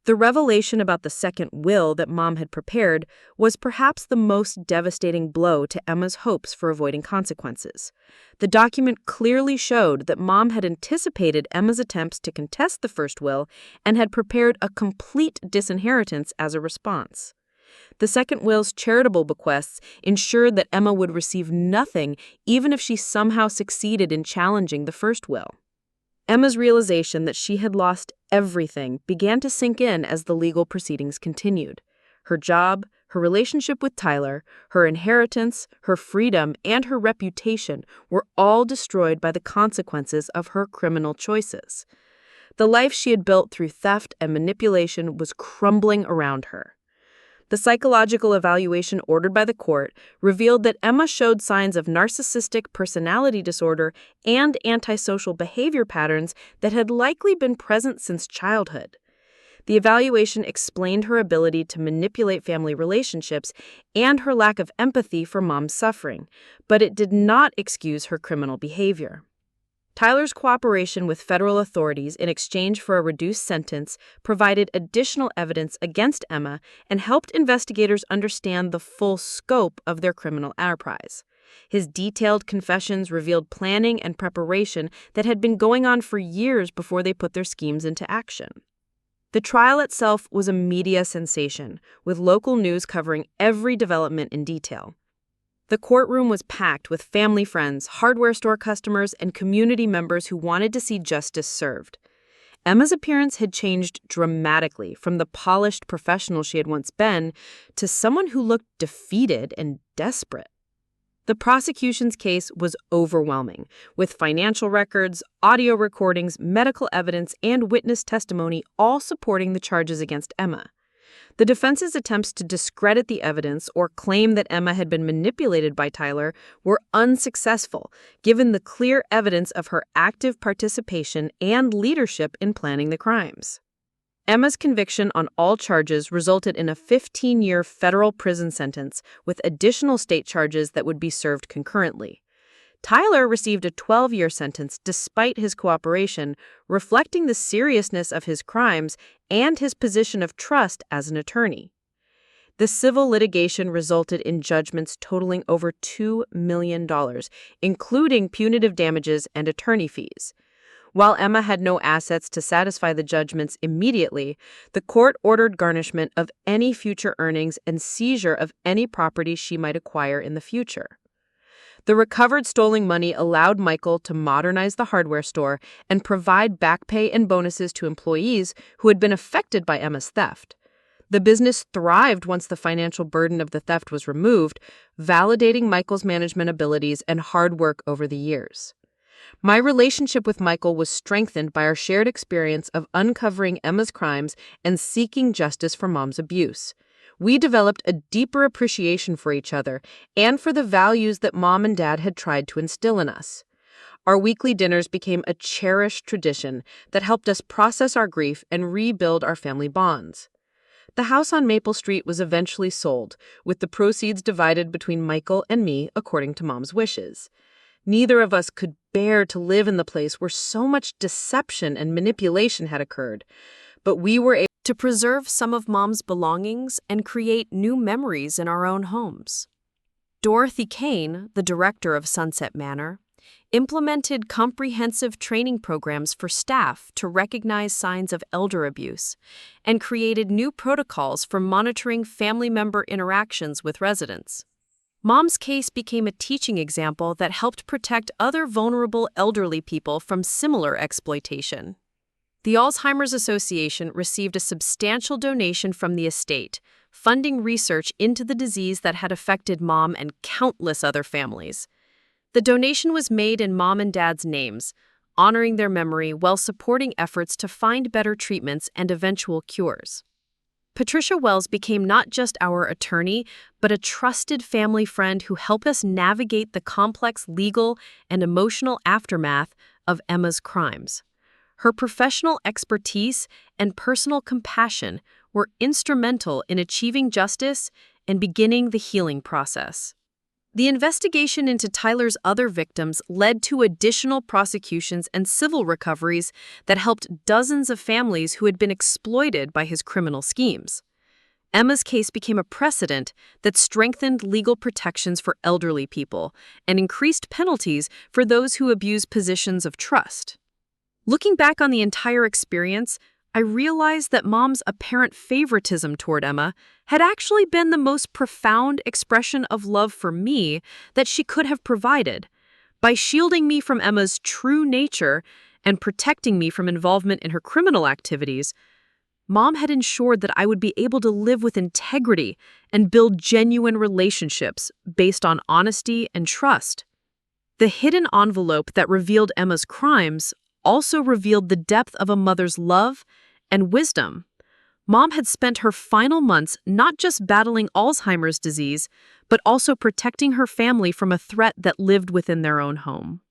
The revelation about the second will that Mom had prepared was perhaps the most devastating blow to Emma's hopes for avoiding consequences. The document clearly showed that Mom had anticipated Emma's attempts to contest the first will and had prepared a complete disinheritance as a response. The second will's charitable bequests ensured that Emma would receive nothing even if she somehow succeeded in challenging the first will. Emma's realization that she had lost everything began to sink in as the legal proceedings continued. Her job, her relationship with Tyler, her inheritance, her freedom, and her reputation were all destroyed by the consequences of her criminal choices. The life she had built through theft and manipulation was crumbling around her. The psychological evaluation ordered by the court revealed that Emma showed signs of narcissistic personality disorder and antisocial behavior patterns that had likely been present since childhood. The evaluation explained her ability to manipulate family relationships and her lack of empathy for Mom's suffering, but it did not excuse her criminal behavior. Tyler's cooperation with federal authorities in exchange for a reduced sentence provided additional evidence against Emma and helped investigators understand the full scope of their criminal enterprise. His detailed confessions revealed planning and preparation that had been going on for years before they put their schemes into action. The trial itself was a media sensation, with local news covering every development in detail. The courtroom was packed with family friends, hardware store customers, and community members who wanted to see justice served. Emma's appearance had changed dramatically from the polished professional she had once been to someone who looked defeated and desperate. The prosecution's case was overwhelming, with financial records, audio recordings, medical evidence, and witness testimony all supporting the charges against Emma. The defense's attempts to discredit the evidence or claim that Emma had been manipulated by Tyler were unsuccessful, given the clear evidence of her active participation and leadership in planning the crimes. Emma's conviction on all charges resulted in a 15-year federal prison sentence with additional state charges that would be served concurrently. Tyler received a 12-year sentence despite his cooperation, reflecting the seriousness of his crimes and his position of trust as an attorney. The civil litigation resulted in judgments totaling over $2 million, including punitive damages and attorney fees. While Emma had no assets to satisfy the judgments immediately, the court ordered garnishment of any future earnings and seizure of any property she might acquire in the future. The recovered stolen money allowed Michael to modernize the hardware store and provide back pay and bonuses to employees who had been affected by Emma's theft. The business thrived once the financial burden of the theft was removed, validating Michael's management abilities and hard work over the years. My relationship with Michael was strengthened by our shared experience of uncovering Emma's crimes and seeking justice for Mom's abuse. We developed a deeper appreciation for each other and for the values that Mom and Dad had tried to instill in us. Our weekly dinners became a cherished tradition that helped us process our grief and rebuild our family bonds. The house on Maple Street was eventually sold, with the proceeds divided between Michael and me according to Mom's wishes. Neither of us could bear to live in the place where so much deception and manipulation had occurred, but we were able To preserve some of Mom's belongings and create new memories in our own homes. Dorothy Kane, the director of Sunset Manor, implemented comprehensive training programs for staff to recognize signs of elder abuse and created new protocols for monitoring family member interactions with residents. Mom's case became a teaching example that helped protect other vulnerable elderly people from similar exploitation. The Alzheimer's Association received a substantial donation from the estate, funding research into the disease that had affected Mom and countless other families. The donation was made in Mom and Dad's names, honoring their memory while supporting efforts to find better treatments and eventual cures. Patricia Wells became not just our attorney, but a trusted family friend who helped us navigate the complex legal and emotional aftermath of Emma's crimes. Her professional expertise and personal compassion were instrumental in achieving justice and beginning the healing process. The investigation into Tyler's other victims led to additional prosecutions and civil recoveries that helped dozens of families who had been exploited by his criminal schemes. Emma's case became a precedent that strengthened legal protections for elderly people and increased penalties for those who abuse positions of trust. Looking back on the entire experience, I realized that Mom's apparent favoritism toward Emma had actually been the most profound expression of love for me that she could have provided. By shielding me from Emma's true nature and protecting me from involvement in her criminal activities, Mom had ensured that I would be able to live with integrity and build genuine relationships based on honesty and trust. The hidden envelope that revealed Emma's crimes also revealed the depth of a mother's love and wisdom. Mom had spent her final months not just battling Alzheimer's disease, but also protecting her family from a threat that lived within their own home.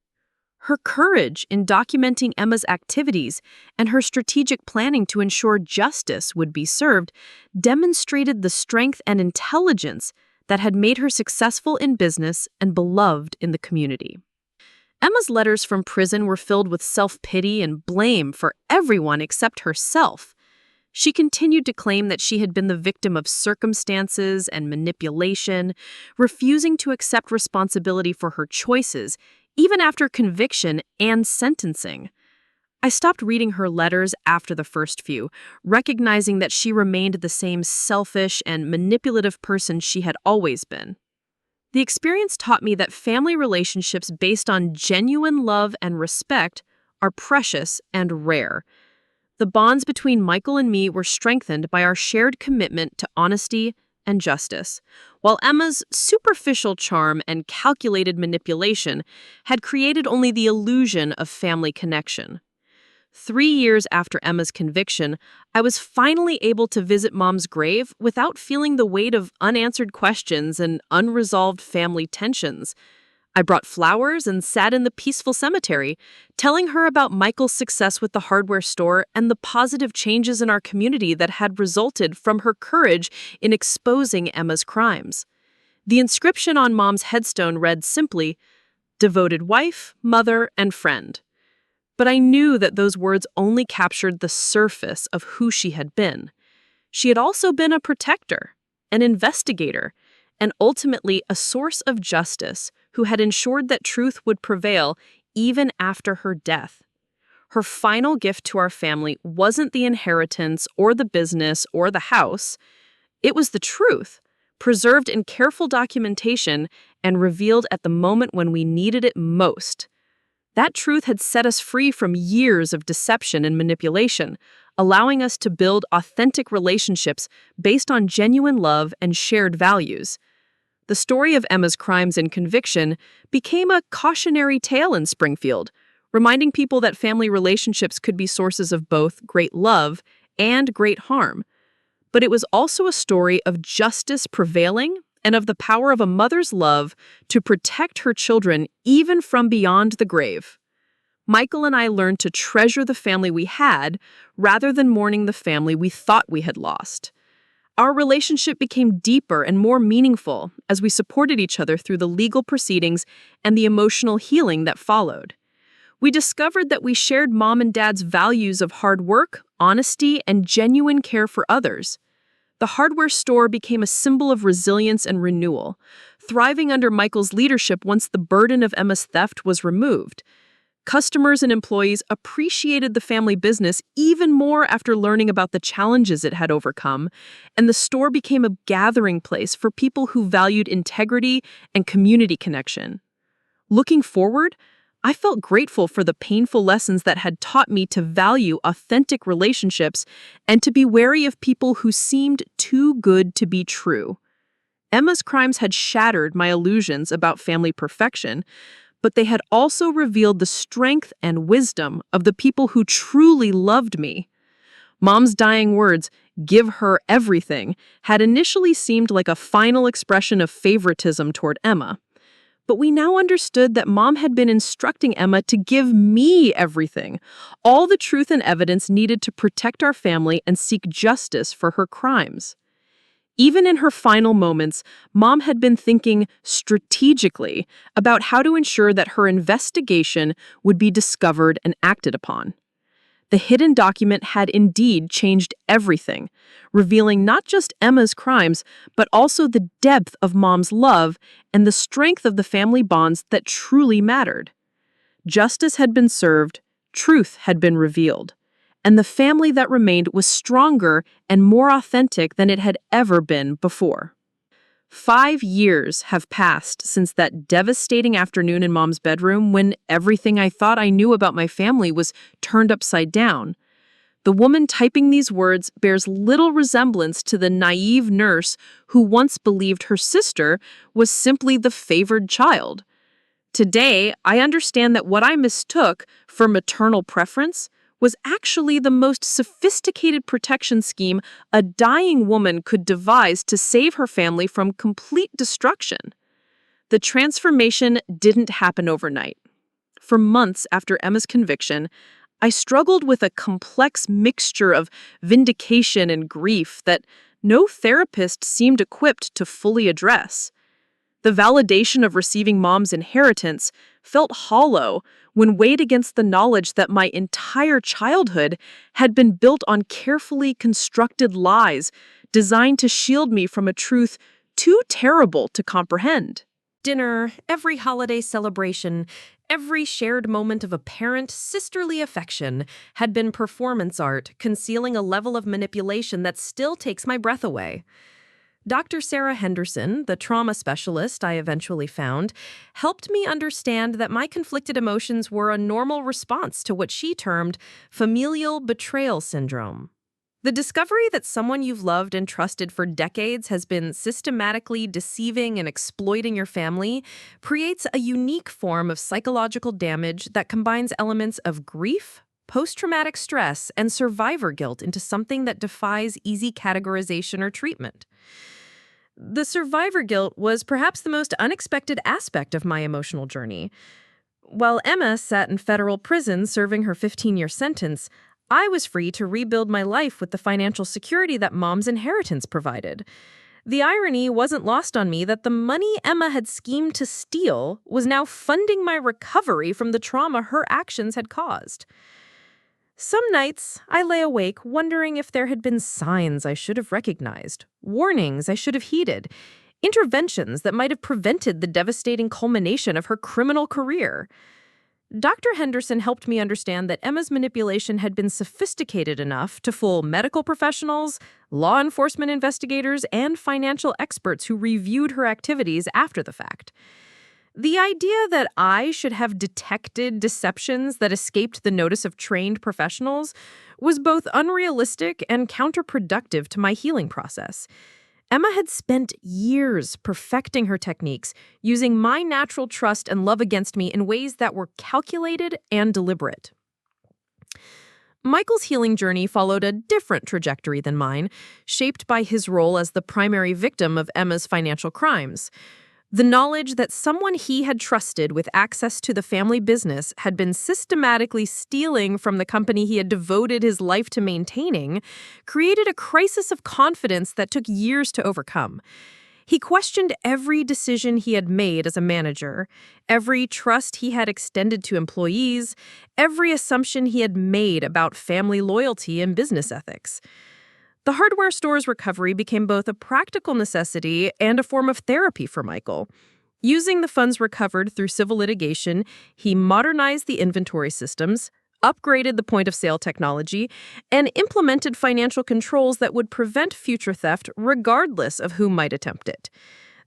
Her courage in documenting Emma's activities and her strategic planning to ensure justice would be served demonstrated the strength and intelligence that had made her successful in business and beloved in the community. Emma's letters from prison were filled with self-pity and blame for everyone except herself. She continued to claim that she had been the victim of circumstances and manipulation, refusing to accept responsibility for her choices, even after conviction and sentencing. I stopped reading her letters after the first few, recognizing that she remained the same selfish and manipulative person she had always been. The experience taught me that family relationships based on genuine love and respect are precious and rare. The bonds between Michael and me were strengthened by our shared commitment to honesty and justice, while Emma's superficial charm and calculated manipulation had created only the illusion of family connection. 3 years after Emma's conviction, I was finally able to visit Mom's grave without feeling the weight of unanswered questions and unresolved family tensions. I brought flowers and sat in the peaceful cemetery, telling her about Michael's success with the hardware store and the positive changes in our community that had resulted from her courage in exposing Emma's crimes. The inscription on Mom's headstone read simply, "Devoted wife, mother, and friend." But I knew that those words only captured the surface of who she had been. She had also been a protector, an investigator, and ultimately a source of justice who had ensured that truth would prevail even after her death. Her final gift to our family wasn't the inheritance or the business or the house. It was the truth, preserved in careful documentation and revealed at the moment when we needed it most. That truth had set us free from years of deception and manipulation, allowing us to build authentic relationships based on genuine love and shared values. The story of Emma's crimes and conviction became a cautionary tale in Springfield, reminding people that family relationships could be sources of both great love and great harm. But it was also a story of justice prevailing and of the power of a mother's love to protect her children even from beyond the grave. Michael and I learned to treasure the family we had rather than mourning the family we thought we had lost. Our relationship became deeper and more meaningful as we supported each other through the legal proceedings and the emotional healing that followed. We discovered that we shared Mom and Dad's values of hard work, honesty, and genuine care for others. The hardware store became a symbol of resilience and renewal, thriving under Michael's leadership once the burden of Emma's theft was removed. Customers and employees appreciated the family business even more after learning about the challenges it had overcome, and the store became a gathering place for people who valued integrity and community connection. Looking forward, I felt grateful for the painful lessons that had taught me to value authentic relationships and to be wary of people who seemed too good to be true. Emma's crimes had shattered my illusions about family perfection, but they had also revealed the strength and wisdom of the people who truly loved me. Mom's dying words, "Give her everything," had initially seemed like a final expression of favoritism toward Emma. But we now understood that Mom had been instructing Emma to give me everything, all the truth and evidence needed to protect our family and seek justice for her crimes. Even in her final moments, Mom had been thinking strategically about how to ensure that her investigation would be discovered and acted upon. The hidden document had indeed changed everything, revealing not just Emma's crimes, but also the depth of Mom's love and the strength of the family bonds that truly mattered. Justice had been served, truth had been revealed, and the family that remained was stronger and more authentic than it had ever been before. 5 years have passed since that devastating afternoon in Mom's bedroom when everything I thought I knew about my family was turned upside down. The woman typing these words bears little resemblance to the naive nurse who once believed her sister was simply the favored child. Today, I understand that what I mistook for maternal preference was actually the most sophisticated protection scheme a dying woman could devise to save her family from complete destruction. The transformation didn't happen overnight. For months after Emma's conviction, I struggled with a complex mixture of vindication and grief that no therapist seemed equipped to fully address. The validation of receiving Mom's inheritance felt hollow when weighed against the knowledge that my entire childhood had been built on carefully constructed lies designed to shield me from a truth too terrible to comprehend. Dinner, every holiday celebration, every shared moment of apparent sisterly affection had been performance art, concealing a level of manipulation that still takes my breath away. Dr. Sarah Henderson, the trauma specialist I eventually found, helped me understand that my conflicted emotions were a normal response to what she termed familial betrayal syndrome. The discovery that someone you've loved and trusted for decades has been systematically deceiving and exploiting your family creates a unique form of psychological damage that combines elements of grief, post-traumatic stress, and survivor guilt into something that defies easy categorization or treatment. The survivor guilt was perhaps the most unexpected aspect of my emotional journey. While Emma sat in federal prison serving her 15-year sentence, I was free to rebuild my life with the financial security that Mom's inheritance provided. The irony wasn't lost on me that the money Emma had schemed to steal was now funding my recovery from the trauma her actions had caused. Some nights, I lay awake wondering if there had been signs I should have recognized, warnings I should have heeded, interventions that might have prevented the devastating culmination of her criminal career. Dr. Henderson helped me understand that Emma's manipulation had been sophisticated enough to fool medical professionals, law enforcement investigators, and financial experts who reviewed her activities after the fact. The idea that I should have detected deceptions that escaped the notice of trained professionals was both unrealistic and counterproductive to my healing process. Emma had spent years perfecting her techniques, using my natural trust and love against me in ways that were calculated and deliberate. Michael's healing journey followed a different trajectory than mine, shaped by his role as the primary victim of Emma's financial crimes. The knowledge that someone he had trusted with access to the family business had been systematically stealing from the company he had devoted his life to maintaining created a crisis of confidence that took years to overcome. He questioned every decision he had made as a manager, every trust he had extended to employees, every assumption he had made about family loyalty and business ethics. The hardware store's recovery became both a practical necessity and a form of therapy for Michael. Using the funds recovered through civil litigation, he modernized the inventory systems, upgraded the point-of-sale technology, and implemented financial controls that would prevent future theft regardless of who might attempt it.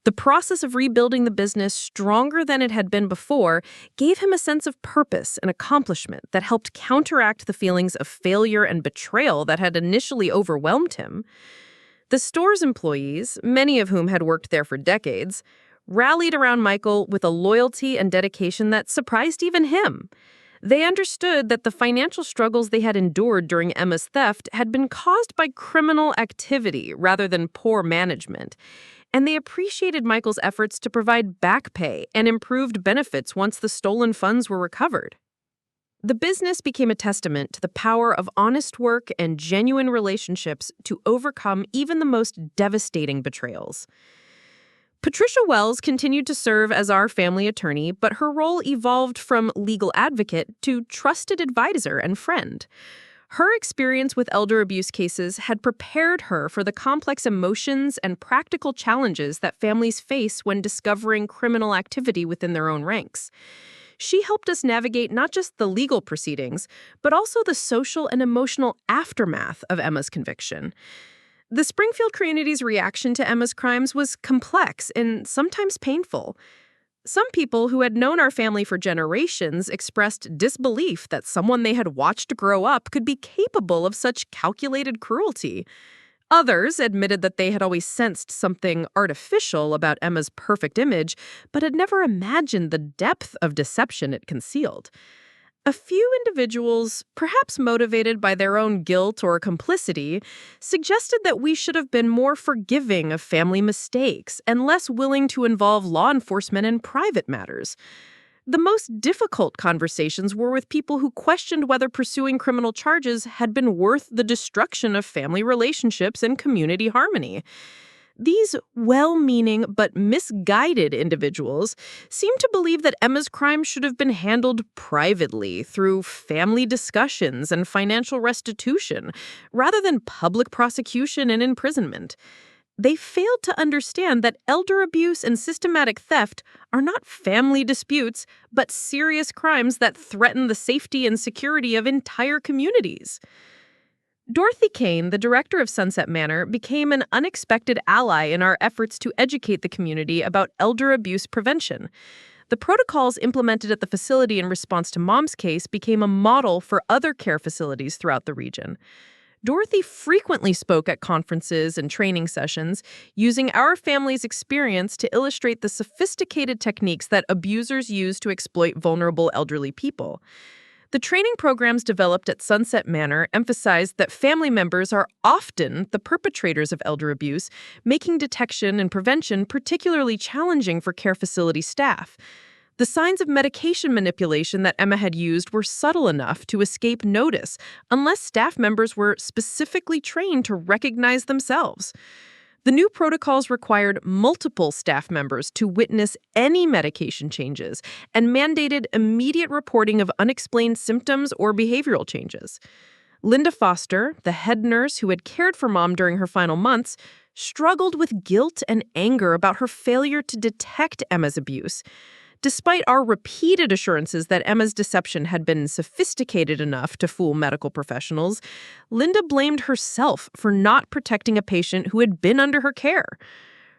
The process of rebuilding the business stronger than it had been before gave him a sense of purpose and accomplishment that helped counteract the feelings of failure and betrayal that had initially overwhelmed him. The store's employees, many of whom had worked there for decades, rallied around Michael with a loyalty and dedication that surprised even him. They understood that the financial struggles they had endured during Emma's theft had been caused by criminal activity rather than poor management. And they appreciated Michael's efforts to provide back pay and improved benefits once the stolen funds were recovered. The business became a testament to the power of honest work and genuine relationships to overcome even the most devastating betrayals. Patricia Wells continued to serve as our family attorney, but her role evolved from legal advocate to trusted advisor and friend. Her experience with elder abuse cases had prepared her for the complex emotions and practical challenges that families face when discovering criminal activity within their own ranks. She helped us navigate not just the legal proceedings, but also the social and emotional aftermath of Emma's conviction. The Springfield community's reaction to Emma's crimes was complex and sometimes painful. Some people who had known our family for generations expressed disbelief that someone they had watched grow up could be capable of such calculated cruelty. Others admitted that they had always sensed something artificial about Emma's perfect image, but had never imagined the depth of deception it concealed. A few individuals, perhaps motivated by their own guilt or complicity, suggested that we should have been more forgiving of family mistakes and less willing to involve law enforcement in private matters. The most difficult conversations were with people who questioned whether pursuing criminal charges had been worth the destruction of family relationships and community harmony. These well-meaning but misguided individuals seem to believe that Emma's crime should have been handled privately through family discussions and financial restitution, rather than public prosecution and imprisonment. They failed to understand that elder abuse and systematic theft are not family disputes, but serious crimes that threaten the safety and security of entire communities. Dorothy Kane, the director of Sunset Manor, became an unexpected ally in our efforts to educate the community about elder abuse prevention. The protocols implemented at the facility in response to Mom's case became a model for other care facilities throughout the region. Dorothy frequently spoke at conferences and training sessions, using our family's experience to illustrate the sophisticated techniques that abusers use to exploit vulnerable elderly people. The training programs developed at Sunset Manor emphasized that family members are often the perpetrators of elder abuse, making detection and prevention particularly challenging for care facility staff. The signs of medication manipulation that Emma had used were subtle enough to escape notice, unless staff members were specifically trained to recognize themselves. The new protocols required multiple staff members to witness any medication changes and mandated immediate reporting of unexplained symptoms or behavioral changes. Linda Foster, the head nurse who had cared for Mom during her final months, struggled with guilt and anger about her failure to detect Emma's abuse. Despite our repeated assurances that Emma's deception had been sophisticated enough to fool medical professionals, Linda blamed herself for not protecting a patient who had been under her care.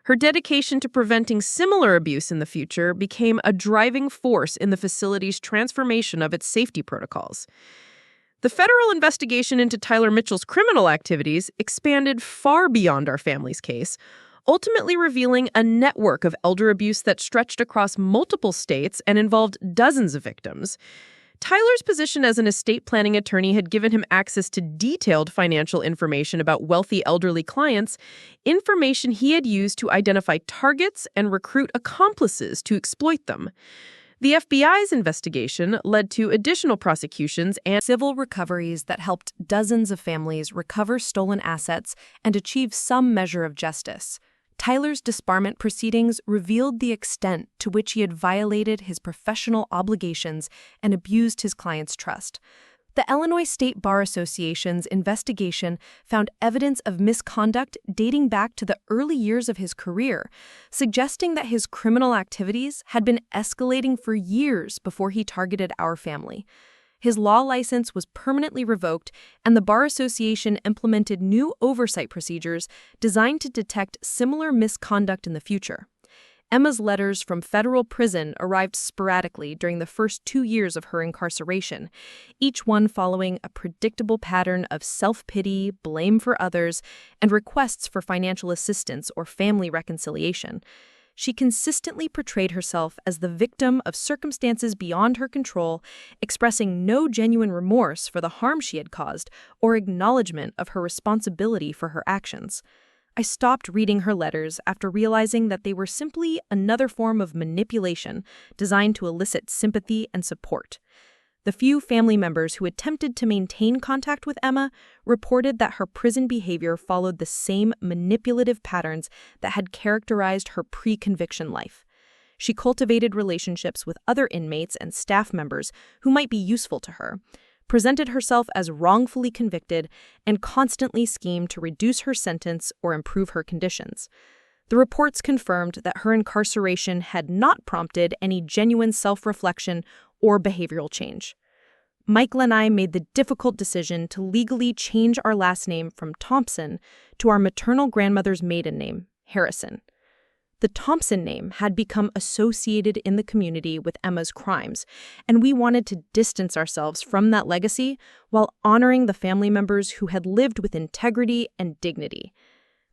Her dedication to preventing similar abuse in the future became a driving force in the facility's transformation of its safety protocols. The federal investigation into Tyler Mitchell's criminal activities expanded far beyond our family's case, ultimately revealing a network of elder abuse that stretched across multiple states and involved dozens of victims. Tyler's position as an estate planning attorney had given him access to detailed financial information about wealthy elderly clients, information he had used to identify targets and recruit accomplices to exploit them. The FBI's investigation led to additional prosecutions and Civil recoveries that helped dozens of families recover stolen assets and achieve some measure of justice. Tyler's disbarment proceedings revealed the extent to which he had violated his professional obligations and abused his clients' trust. The Illinois State Bar Association's investigation found evidence of misconduct dating back to the early years of his career, suggesting that his criminal activities had been escalating for years before he targeted our family. His law license was permanently revoked, and the Bar Association implemented new oversight procedures designed to detect similar misconduct in the future. Emma's letters from federal prison arrived sporadically during the first 2 years of her incarceration, each one following a predictable pattern of self-pity, blame for others, and requests for financial assistance or family reconciliation. She consistently portrayed herself as the victim of circumstances beyond her control, expressing no genuine remorse for the harm she had caused or acknowledgement of her responsibility for her actions. I stopped reading her letters after realizing that they were simply another form of manipulation designed to elicit sympathy and support. The few family members who attempted to maintain contact with Emma reported that her prison behavior followed the same manipulative patterns that had characterized her pre-conviction life. She cultivated relationships with other inmates and staff members who might be useful to her, presented herself as wrongfully convicted, and constantly schemed to reduce her sentence or improve her conditions. The reports confirmed that her incarceration had not prompted any genuine self-reflection or behavioral change. Michael and I made the difficult decision to legally change our last name from Thompson to our maternal grandmother's maiden name, Harrison. The Thompson name had become associated in the community with Emma's crimes, and we wanted to distance ourselves from that legacy while honoring the family members who had lived with integrity and dignity.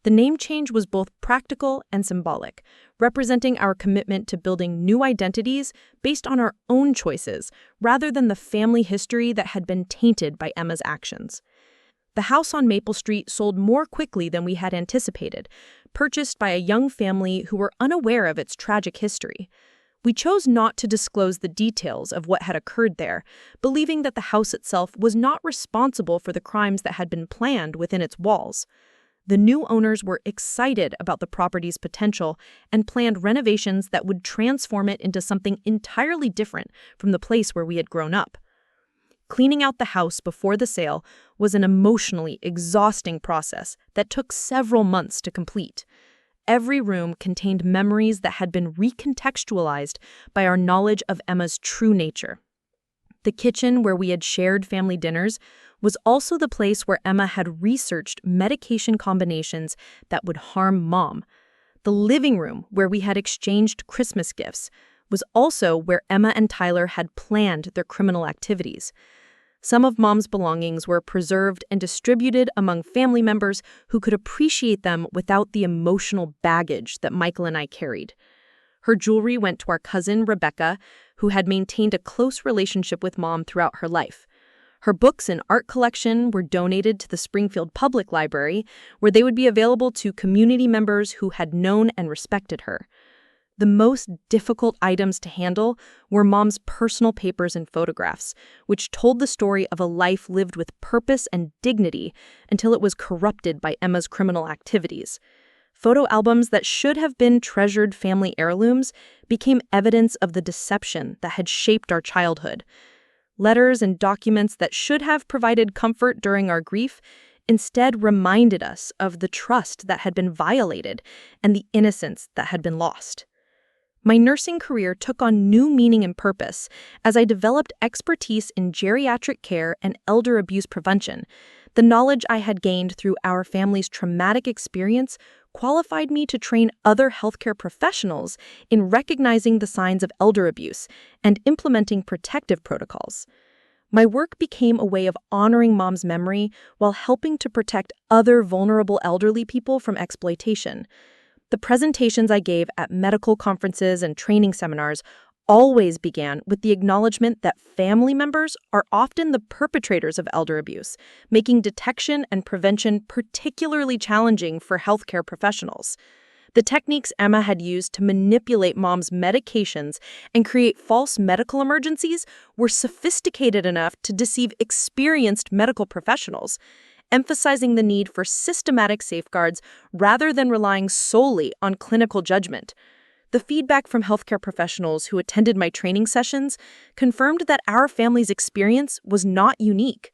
The name change was both practical and symbolic, representing our commitment to building new identities based on our own choices, rather than the family history that had been tainted by Emma's actions. The house on Maple Street sold more quickly than we had anticipated, purchased by a young family who were unaware of its tragic history. We chose not to disclose the details of what had occurred there, believing that the house itself was not responsible for the crimes that had been planned within its walls. The new owners were excited about the property's potential and planned renovations that would transform it into something entirely different from the place where we had grown up. Cleaning out the house before the sale was an emotionally exhausting process that took several months to complete. Every room contained memories that had been recontextualized by our knowledge of Emma's true nature. The kitchen, where we had shared family dinners, was also the place where Emma had researched medication combinations that would harm Mom. The living room, where we had exchanged Christmas gifts, was also where Emma and Tyler had planned their criminal activities. Some of Mom's belongings were preserved and distributed among family members who could appreciate them without the emotional baggage that Michael and I carried. Her jewelry went to our cousin, Rebecca, who had maintained a close relationship with Mom throughout her life. Her books and art collection were donated to the Springfield Public Library, where they would be available to community members who had known and respected her. The most difficult items to handle were Mom's personal papers and photographs, which told the story of a life lived with purpose and dignity until it was corrupted by Emma's criminal activities. Photo albums that should have been treasured family heirlooms became evidence of the deception that had shaped our childhood. Letters and documents that should have provided comfort during our grief instead reminded us of the trust that had been violated and the innocence that had been lost. My nursing career took on new meaning and purpose as I developed expertise in geriatric care and elder abuse prevention. The knowledge I had gained through our family's traumatic experience qualified me to train other healthcare professionals in recognizing the signs of elder abuse and implementing protective protocols. My work became a way of honoring Mom's memory while helping to protect other vulnerable elderly people from exploitation. The presentations I gave at medical conferences and training seminars always began with the acknowledgement that family members are often the perpetrators of elder abuse, making detection and prevention particularly challenging for healthcare professionals. The techniques Emma had used to manipulate Mom's medications and create false medical emergencies were sophisticated enough to deceive experienced medical professionals, emphasizing the need for systematic safeguards rather than relying solely on clinical judgment. The feedback from healthcare professionals who attended my training sessions confirmed that our family's experience was not unique.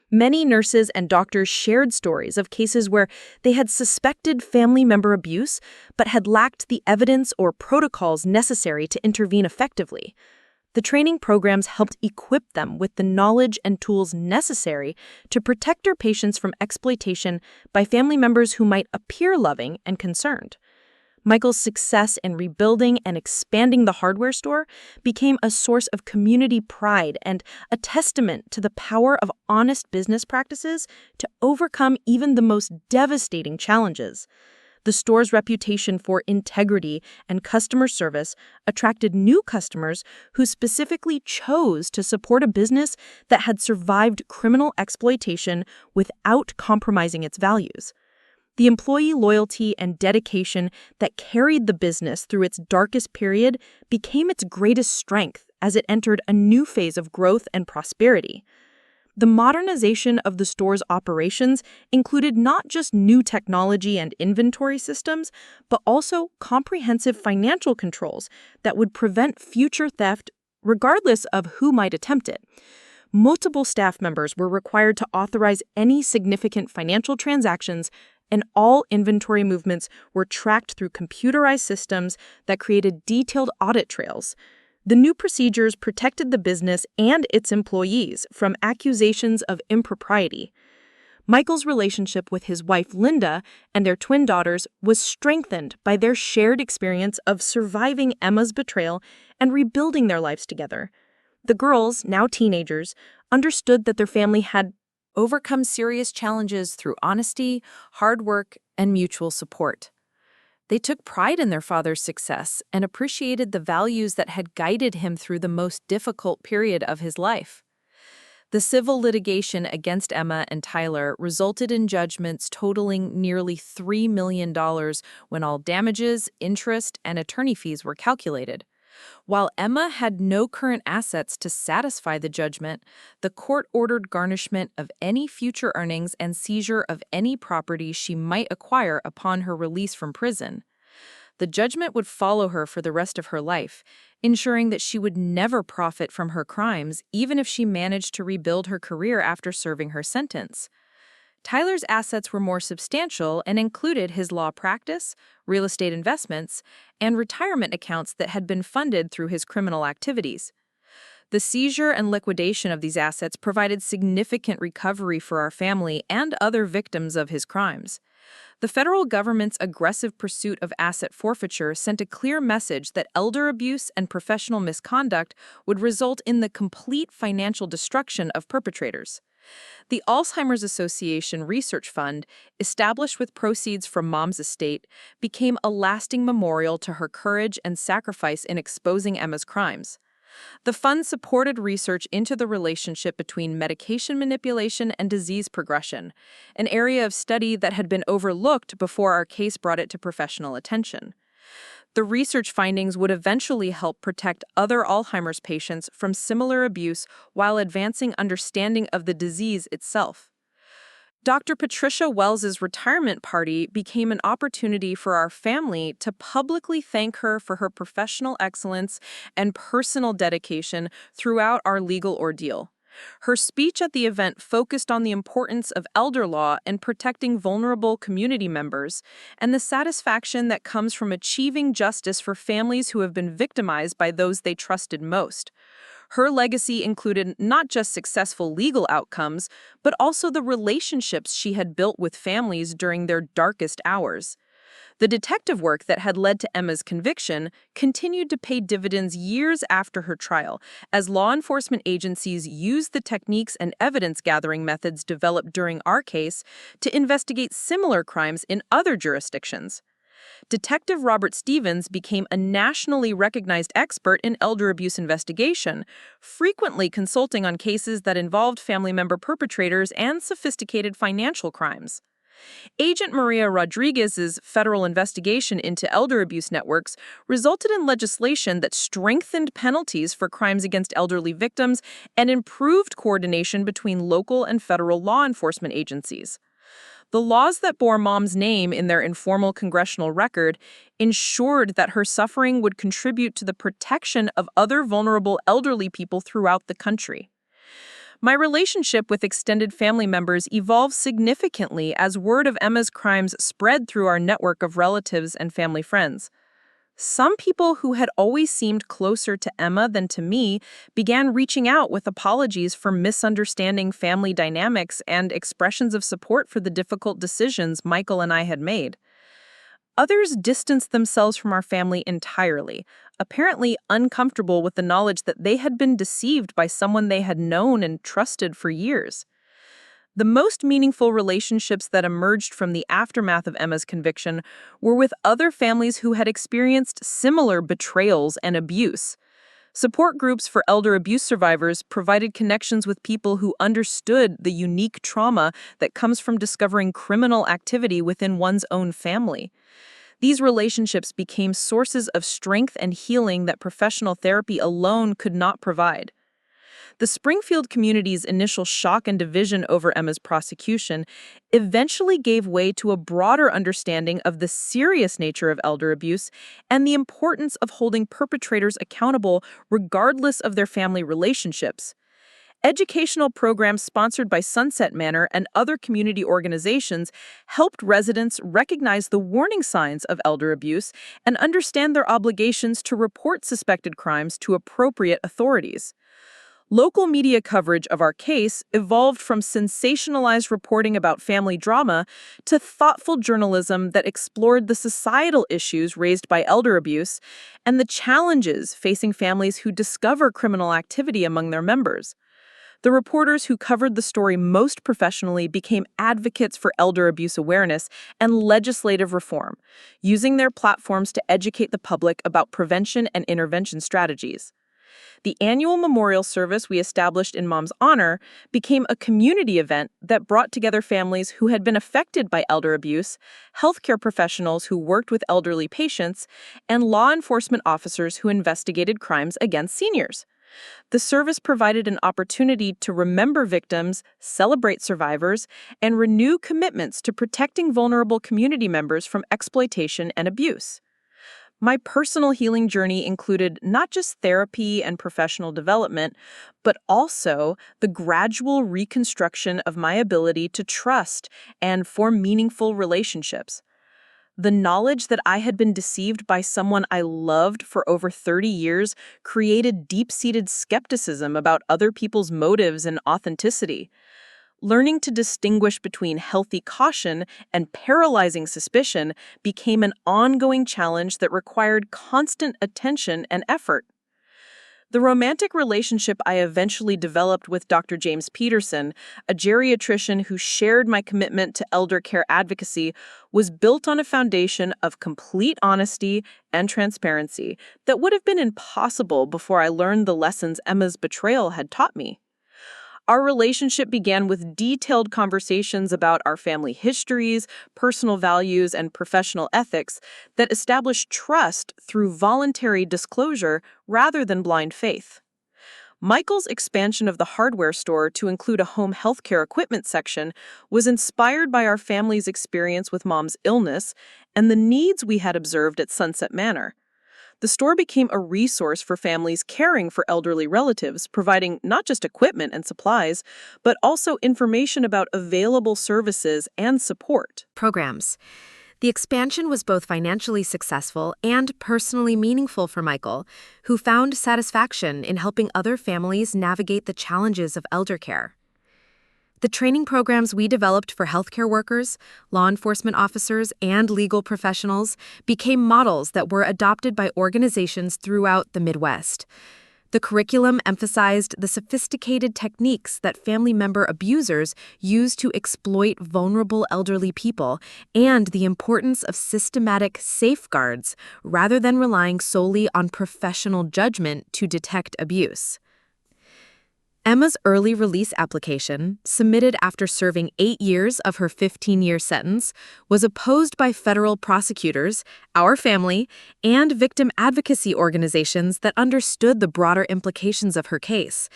Many nurses and doctors shared stories of cases where they had suspected family member abuse but had lacked the evidence or protocols necessary to intervene effectively. The training programs helped equip them with the knowledge and tools necessary to protect their patients from exploitation by family members who might appear loving and concerned. Michael's success in rebuilding and expanding the hardware store became a source of community pride and a testament to the power of honest business practices to overcome even the most devastating challenges. The store's reputation for integrity and customer service attracted new customers who specifically chose to support a business that had survived criminal exploitation without compromising its values. The employee loyalty and dedication that carried the business through its darkest period became its greatest strength as it entered a new phase of growth and prosperity. The modernization of the store's operations included not just new technology and inventory systems, but also comprehensive financial controls that would prevent future theft regardless of who might attempt it. Multiple staff members were required to authorize any significant financial transactions, and all inventory movements were tracked through computerized systems that created detailed audit trails. The new procedures protected the business and its employees from accusations of impropriety. Michael's relationship with his wife Linda and their twin daughters was strengthened by their shared experience of surviving Emma's betrayal and rebuilding their lives together. The girls, now teenagers, understood that their family had overcome serious challenges through honesty, hard work, and mutual support. They took pride in their father's success and appreciated the values that had guided him through the most difficult period of his life. The civil litigation against Emma and Tyler resulted in judgments totaling nearly $3 million when all damages, interest, and attorney fees were calculated. While Emma had no current assets to satisfy the judgment, the court ordered garnishment of any future earnings and seizure of any property she might acquire upon her release from prison. The judgment would follow her for the rest of her life, ensuring that she would never profit from her crimes even if she managed to rebuild her career after serving her sentence. Tyler's assets were more substantial and included his law practice, real estate investments, and retirement accounts that had been funded through his criminal activities. The seizure and liquidation of these assets provided significant recovery for our family and other victims of his crimes. The federal government's aggressive pursuit of asset forfeiture sent a clear message that elder abuse and professional misconduct would result in the complete financial destruction of perpetrators. The Alzheimer's Association Research Fund, established with proceeds from Mom's estate, became a lasting memorial to her courage and sacrifice in exposing Emma's crimes. The fund supported research into the relationship between medication manipulation and disease progression, an area of study that had been overlooked before our case brought it to professional attention. The research findings would eventually help protect other Alzheimer's patients from similar abuse while advancing understanding of the disease itself. Dr. Patricia Wells's retirement party became an opportunity for our family to publicly thank her for her professional excellence and personal dedication throughout our legal ordeal. Her speech at the event focused on the importance of elder law and protecting vulnerable community members, and the satisfaction that comes from achieving justice for families who have been victimized by those they trusted most. Her legacy included not just successful legal outcomes, but also the relationships she had built with families during their darkest hours. The detective work that had led to Emma's conviction continued to pay dividends years after her trial, as law enforcement agencies used the techniques and evidence-gathering methods developed during our case to investigate similar crimes in other jurisdictions. Detective Robert Stevens became a nationally recognized expert in elder abuse investigation, frequently consulting on cases that involved family member perpetrators and sophisticated financial crimes. Agent Maria Rodriguez's federal investigation into elder abuse networks resulted in legislation that strengthened penalties for crimes against elderly victims and improved coordination between local and federal law enforcement agencies. The laws that bore Mom's name in their informal congressional record ensured that her suffering would contribute to the protection of other vulnerable elderly people throughout the country. My relationship with extended family members evolved significantly as word of Emma's crimes spread through our network of relatives and family friends. Some people who had always seemed closer to Emma than to me began reaching out with apologies for misunderstanding family dynamics and expressions of support for the difficult decisions Michael and I had made. Others distanced themselves from our family entirely, apparently uncomfortable with the knowledge that they had been deceived by someone they had known and trusted for years. The most meaningful relationships that emerged from the aftermath of Emma's conviction were with other families who had experienced similar betrayals and abuse. Support groups for elder abuse survivors provided connections with people who understood the unique trauma that comes from discovering criminal activity within one's own family. These relationships became sources of strength and healing that professional therapy alone could not provide. The Springfield community's initial shock and division over Emma's prosecution eventually gave way to a broader understanding of the serious nature of elder abuse and the importance of holding perpetrators accountable regardless of their family relationships. Educational programs sponsored by Sunset Manor and other community organizations helped residents recognize the warning signs of elder abuse and understand their obligations to report suspected crimes to appropriate authorities. Local media coverage of our case evolved from sensationalized reporting about family drama to thoughtful journalism that explored the societal issues raised by elder abuse and the challenges facing families who discover criminal activity among their members. The reporters who covered the story most professionally became advocates for elder abuse awareness and legislative reform, using their platforms to educate the public about prevention and intervention strategies. The annual memorial service we established in Mom's honor became a community event that brought together families who had been affected by elder abuse, healthcare professionals who worked with elderly patients, and law enforcement officers who investigated crimes against seniors. The service provided an opportunity to remember victims, celebrate survivors, and renew commitments to protecting vulnerable community members from exploitation and abuse. My personal healing journey included not just therapy and professional development, but also the gradual reconstruction of my ability to trust and form meaningful relationships. The knowledge that I had been deceived by someone I loved for over 30 years created deep-seated skepticism about other people's motives and authenticity. Learning to distinguish between healthy caution and paralyzing suspicion became an ongoing challenge that required constant attention and effort. The romantic relationship I eventually developed with Dr. James Peterson, a geriatrician who shared my commitment to elder care advocacy, was built on a foundation of complete honesty and transparency that would have been impossible before I learned the lessons Emma's betrayal had taught me. Our relationship began with detailed conversations about our family histories, personal values, and professional ethics that established trust through voluntary disclosure rather than blind faith. Michael's expansion of the hardware store to include a home healthcare equipment section was inspired by our family's experience with Mom's illness and the needs we had observed at Sunset Manor. The store became a resource for families caring for elderly relatives, providing not just equipment and supplies, but also information about available services and support. Programs. The expansion was both financially successful and personally meaningful for Michael, who found satisfaction in helping other families navigate the challenges of elder care. The training programs we developed for healthcare workers, law enforcement officers, and legal professionals became models that were adopted by organizations throughout the Midwest. The curriculum emphasized the sophisticated techniques that family member abusers use to exploit vulnerable elderly people and the importance of systematic safeguards rather than relying solely on professional judgment to detect abuse. Emma's early release application, submitted after serving 8 years of her 15-year sentence, was opposed by federal prosecutors, our family, and victim advocacy organizations that understood the broader implications of her case.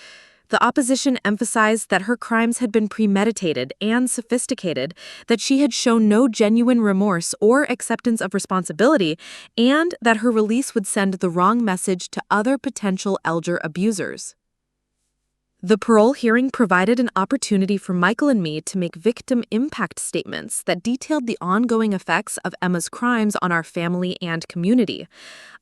The opposition emphasized that her crimes had been premeditated and sophisticated, that she had shown no genuine remorse or acceptance of responsibility, and that her release would send the wrong message to other potential elder abusers. The parole hearing provided an opportunity for Michael and me to make victim impact statements that detailed the ongoing effects of Emma's crimes on our family and community.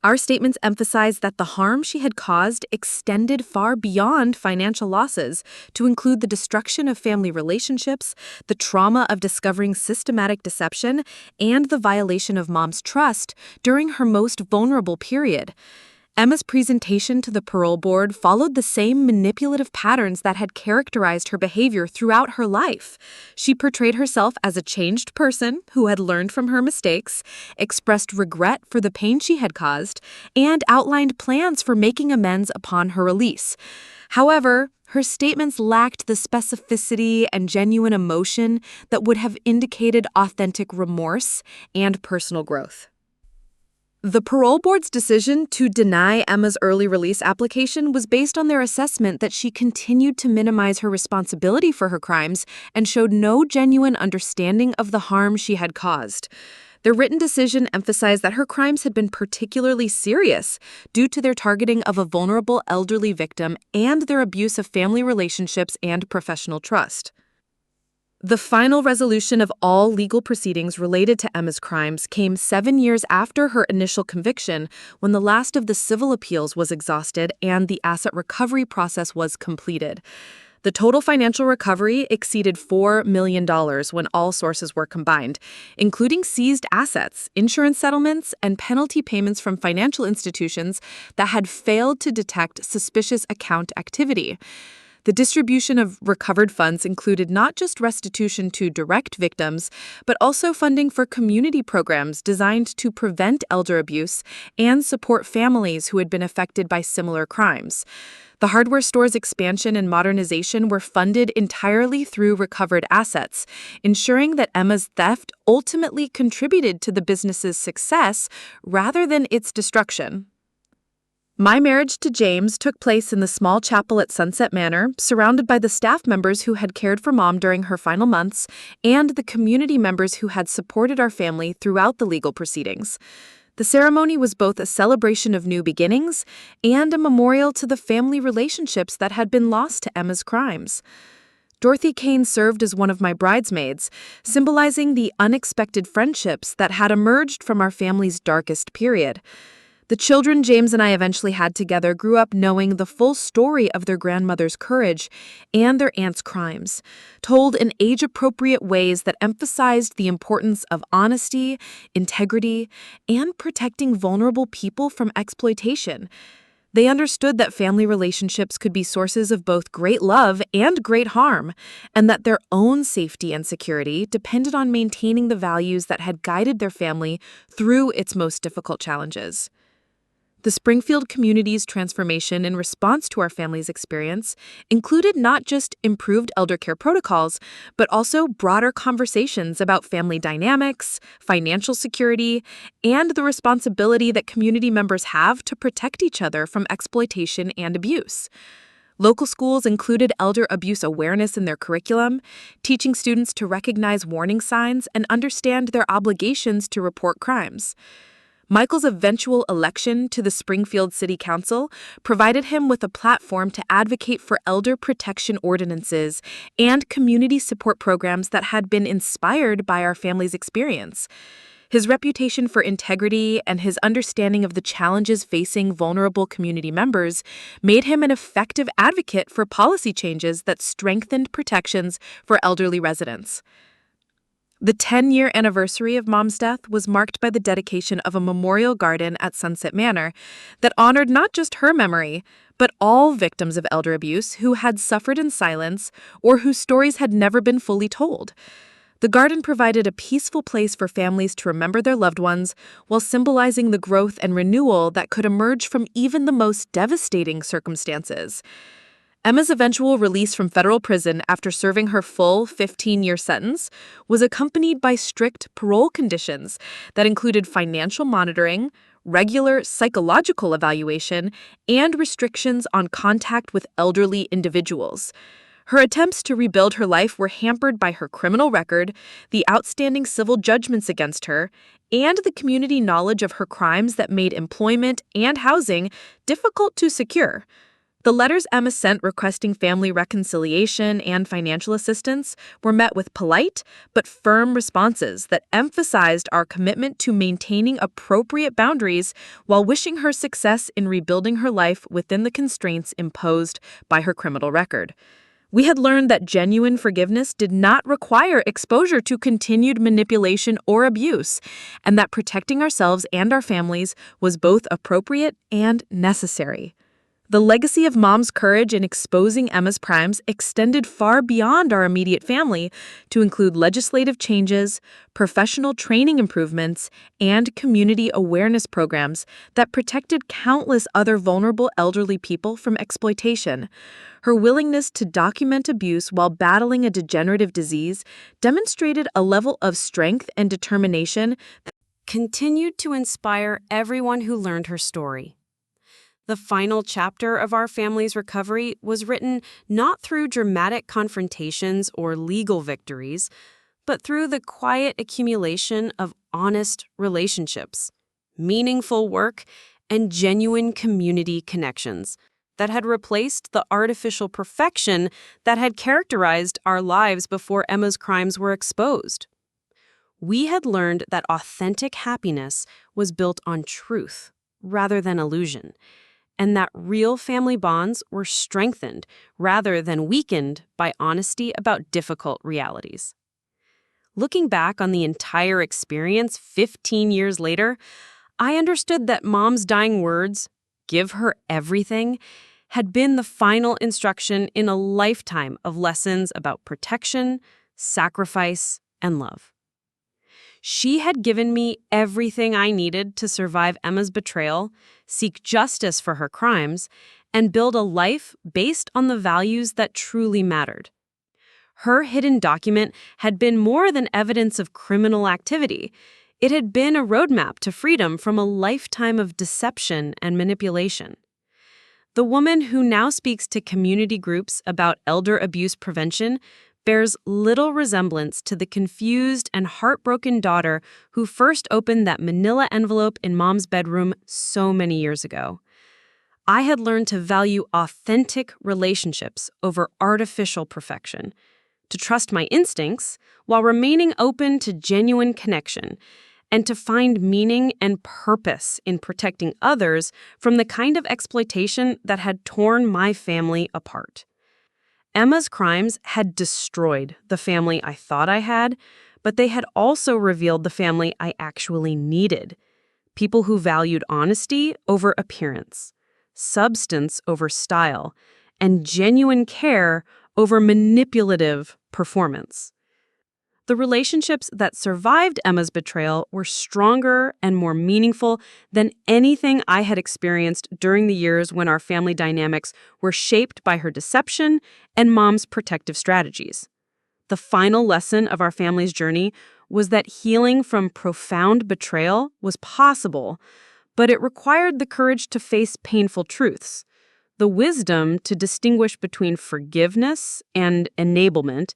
Our statements emphasized that the harm she had caused extended far beyond financial losses to include the destruction of family relationships, the trauma of discovering systematic deception, and the violation of Mom's trust during her most vulnerable period. Emma's presentation to the parole board followed the same manipulative patterns that had characterized her behavior throughout her life. She portrayed herself as a changed person who had learned from her mistakes, expressed regret for the pain she had caused, and outlined plans for making amends upon her release. However, her statements lacked the specificity and genuine emotion that would have indicated authentic remorse and personal growth. The parole board's decision to deny Emma's early release application was based on their assessment that she continued to minimize her responsibility for her crimes and showed no genuine understanding of the harm she had caused. Their written decision emphasized that her crimes had been particularly serious due to their targeting of a vulnerable elderly victim and their abuse of family relationships and professional trust. The final resolution of all legal proceedings related to Emma's crimes came 7 years after her initial conviction, when the last of the civil appeals was exhausted and the asset recovery process was completed. The total financial recovery exceeded $4 million when all sources were combined, including seized assets, insurance settlements, and penalty payments from financial institutions that had failed to detect suspicious account activity. The distribution of recovered funds included not just restitution to direct victims, but also funding for community programs designed to prevent elder abuse and support families who had been affected by similar crimes. The hardware store's expansion and modernization were funded entirely through recovered assets, ensuring that Emma's theft ultimately contributed to the business's success rather than its destruction. My marriage to James took place in the small chapel at Sunset Manor, surrounded by the staff members who had cared for Mom during her final months and the community members who had supported our family throughout the legal proceedings. The ceremony was both a celebration of new beginnings and a memorial to the family relationships that had been lost to Emma's crimes. Dorothy Kane served as one of my bridesmaids, symbolizing the unexpected friendships that had emerged from our family's darkest period. The children James and I eventually had together grew up knowing the full story of their grandmother's courage and their aunt's crimes, told in age-appropriate ways that emphasized the importance of honesty, integrity, and protecting vulnerable people from exploitation. They understood that family relationships could be sources of both great love and great harm, and that their own safety and security depended on maintaining the values that had guided their family through its most difficult challenges. The Springfield community's transformation in response to our family's experience included not just improved elder care protocols, but also broader conversations about family dynamics, financial security, and the responsibility that community members have to protect each other from exploitation and abuse. Local schools included elder abuse awareness in their curriculum, teaching students to recognize warning signs and understand their obligations to report crimes. Michael's eventual election to the Springfield City Council provided him with a platform to advocate for elder protection ordinances and community support programs that had been inspired by our family's experience. His reputation for integrity and his understanding of the challenges facing vulnerable community members made him an effective advocate for policy changes that strengthened protections for elderly residents. The 10-year anniversary of Mom's death was marked by the dedication of a memorial garden at Sunset Manor that honored not just her memory, but all victims of elder abuse who had suffered in silence or whose stories had never been fully told. The garden provided a peaceful place for families to remember their loved ones while symbolizing the growth and renewal that could emerge from even the most devastating circumstances. Emma's eventual release from federal prison after serving her full 15-year sentence was accompanied by strict parole conditions that included financial monitoring, regular psychological evaluation, and restrictions on contact with elderly individuals. Her attempts to rebuild her life were hampered by her criminal record, the outstanding civil judgments against her, and the community knowledge of her crimes that made employment and housing difficult to secure. The letters Emma sent requesting family reconciliation and financial assistance were met with polite but firm responses that emphasized our commitment to maintaining appropriate boundaries while wishing her success in rebuilding her life within the constraints imposed by her criminal record. We had learned that genuine forgiveness did not require exposure to continued manipulation or abuse, and that protecting ourselves and our families was both appropriate and necessary. The legacy of Mom's courage in exposing Emma's crimes extended far beyond our immediate family to include legislative changes, professional training improvements, and community awareness programs that protected countless other vulnerable elderly people from exploitation. Her willingness to document abuse while battling a degenerative disease demonstrated a level of strength and determination that continued to inspire everyone who learned her story. The final chapter of our family's recovery was written not through dramatic confrontations or legal victories, but through the quiet accumulation of honest relationships, meaningful work, and genuine community connections that had replaced the artificial perfection that had characterized our lives before Emma's crimes were exposed. We had learned that authentic happiness was built on truth rather than illusion, and that real family bonds were strengthened rather than weakened by honesty about difficult realities. Looking back on the entire experience 15 years later, I understood that Mom's dying words, "Give her everything," had been the final instruction in a lifetime of lessons about protection, sacrifice, and love. She had given me everything I needed to survive Emma's betrayal, seek justice for her crimes, and build a life based on the values that truly mattered. Her hidden document had been more than evidence of criminal activity. It had been a roadmap to freedom from a lifetime of deception and manipulation. The woman who now speaks to community groups about elder abuse prevention bears little resemblance to the confused and heartbroken daughter who first opened that manila envelope in Mom's bedroom so many years ago. I had learned to value authentic relationships over artificial perfection, to trust my instincts while remaining open to genuine connection, and to find meaning and purpose in protecting others from the kind of exploitation that had torn my family apart. Emma's crimes had destroyed the family I thought I had, but they had also revealed the family I actually needed. People who valued honesty over appearance, substance over style, and genuine care over manipulative performance. The relationships that survived Emma's betrayal were stronger and more meaningful than anything I had experienced during the years when our family dynamics were shaped by her deception and Mom's protective strategies. The final lesson of our family's journey was that healing from profound betrayal was possible, but it required the courage to face painful truths, the wisdom to distinguish between forgiveness and enablement,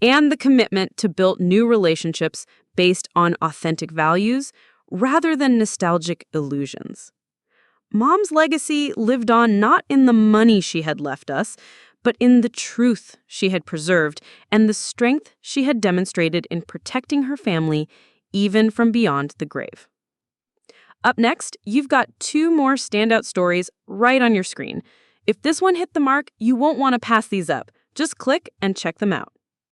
and the commitment to build new relationships based on authentic values rather than nostalgic illusions. Mom's legacy lived on not in the money she had left us, but in the truth she had preserved and the strength she had demonstrated in protecting her family even from beyond the grave. Up next, you've got 2 more standout stories right on your screen. If this one hit the mark, you won't want to pass these up. Just click and check them out.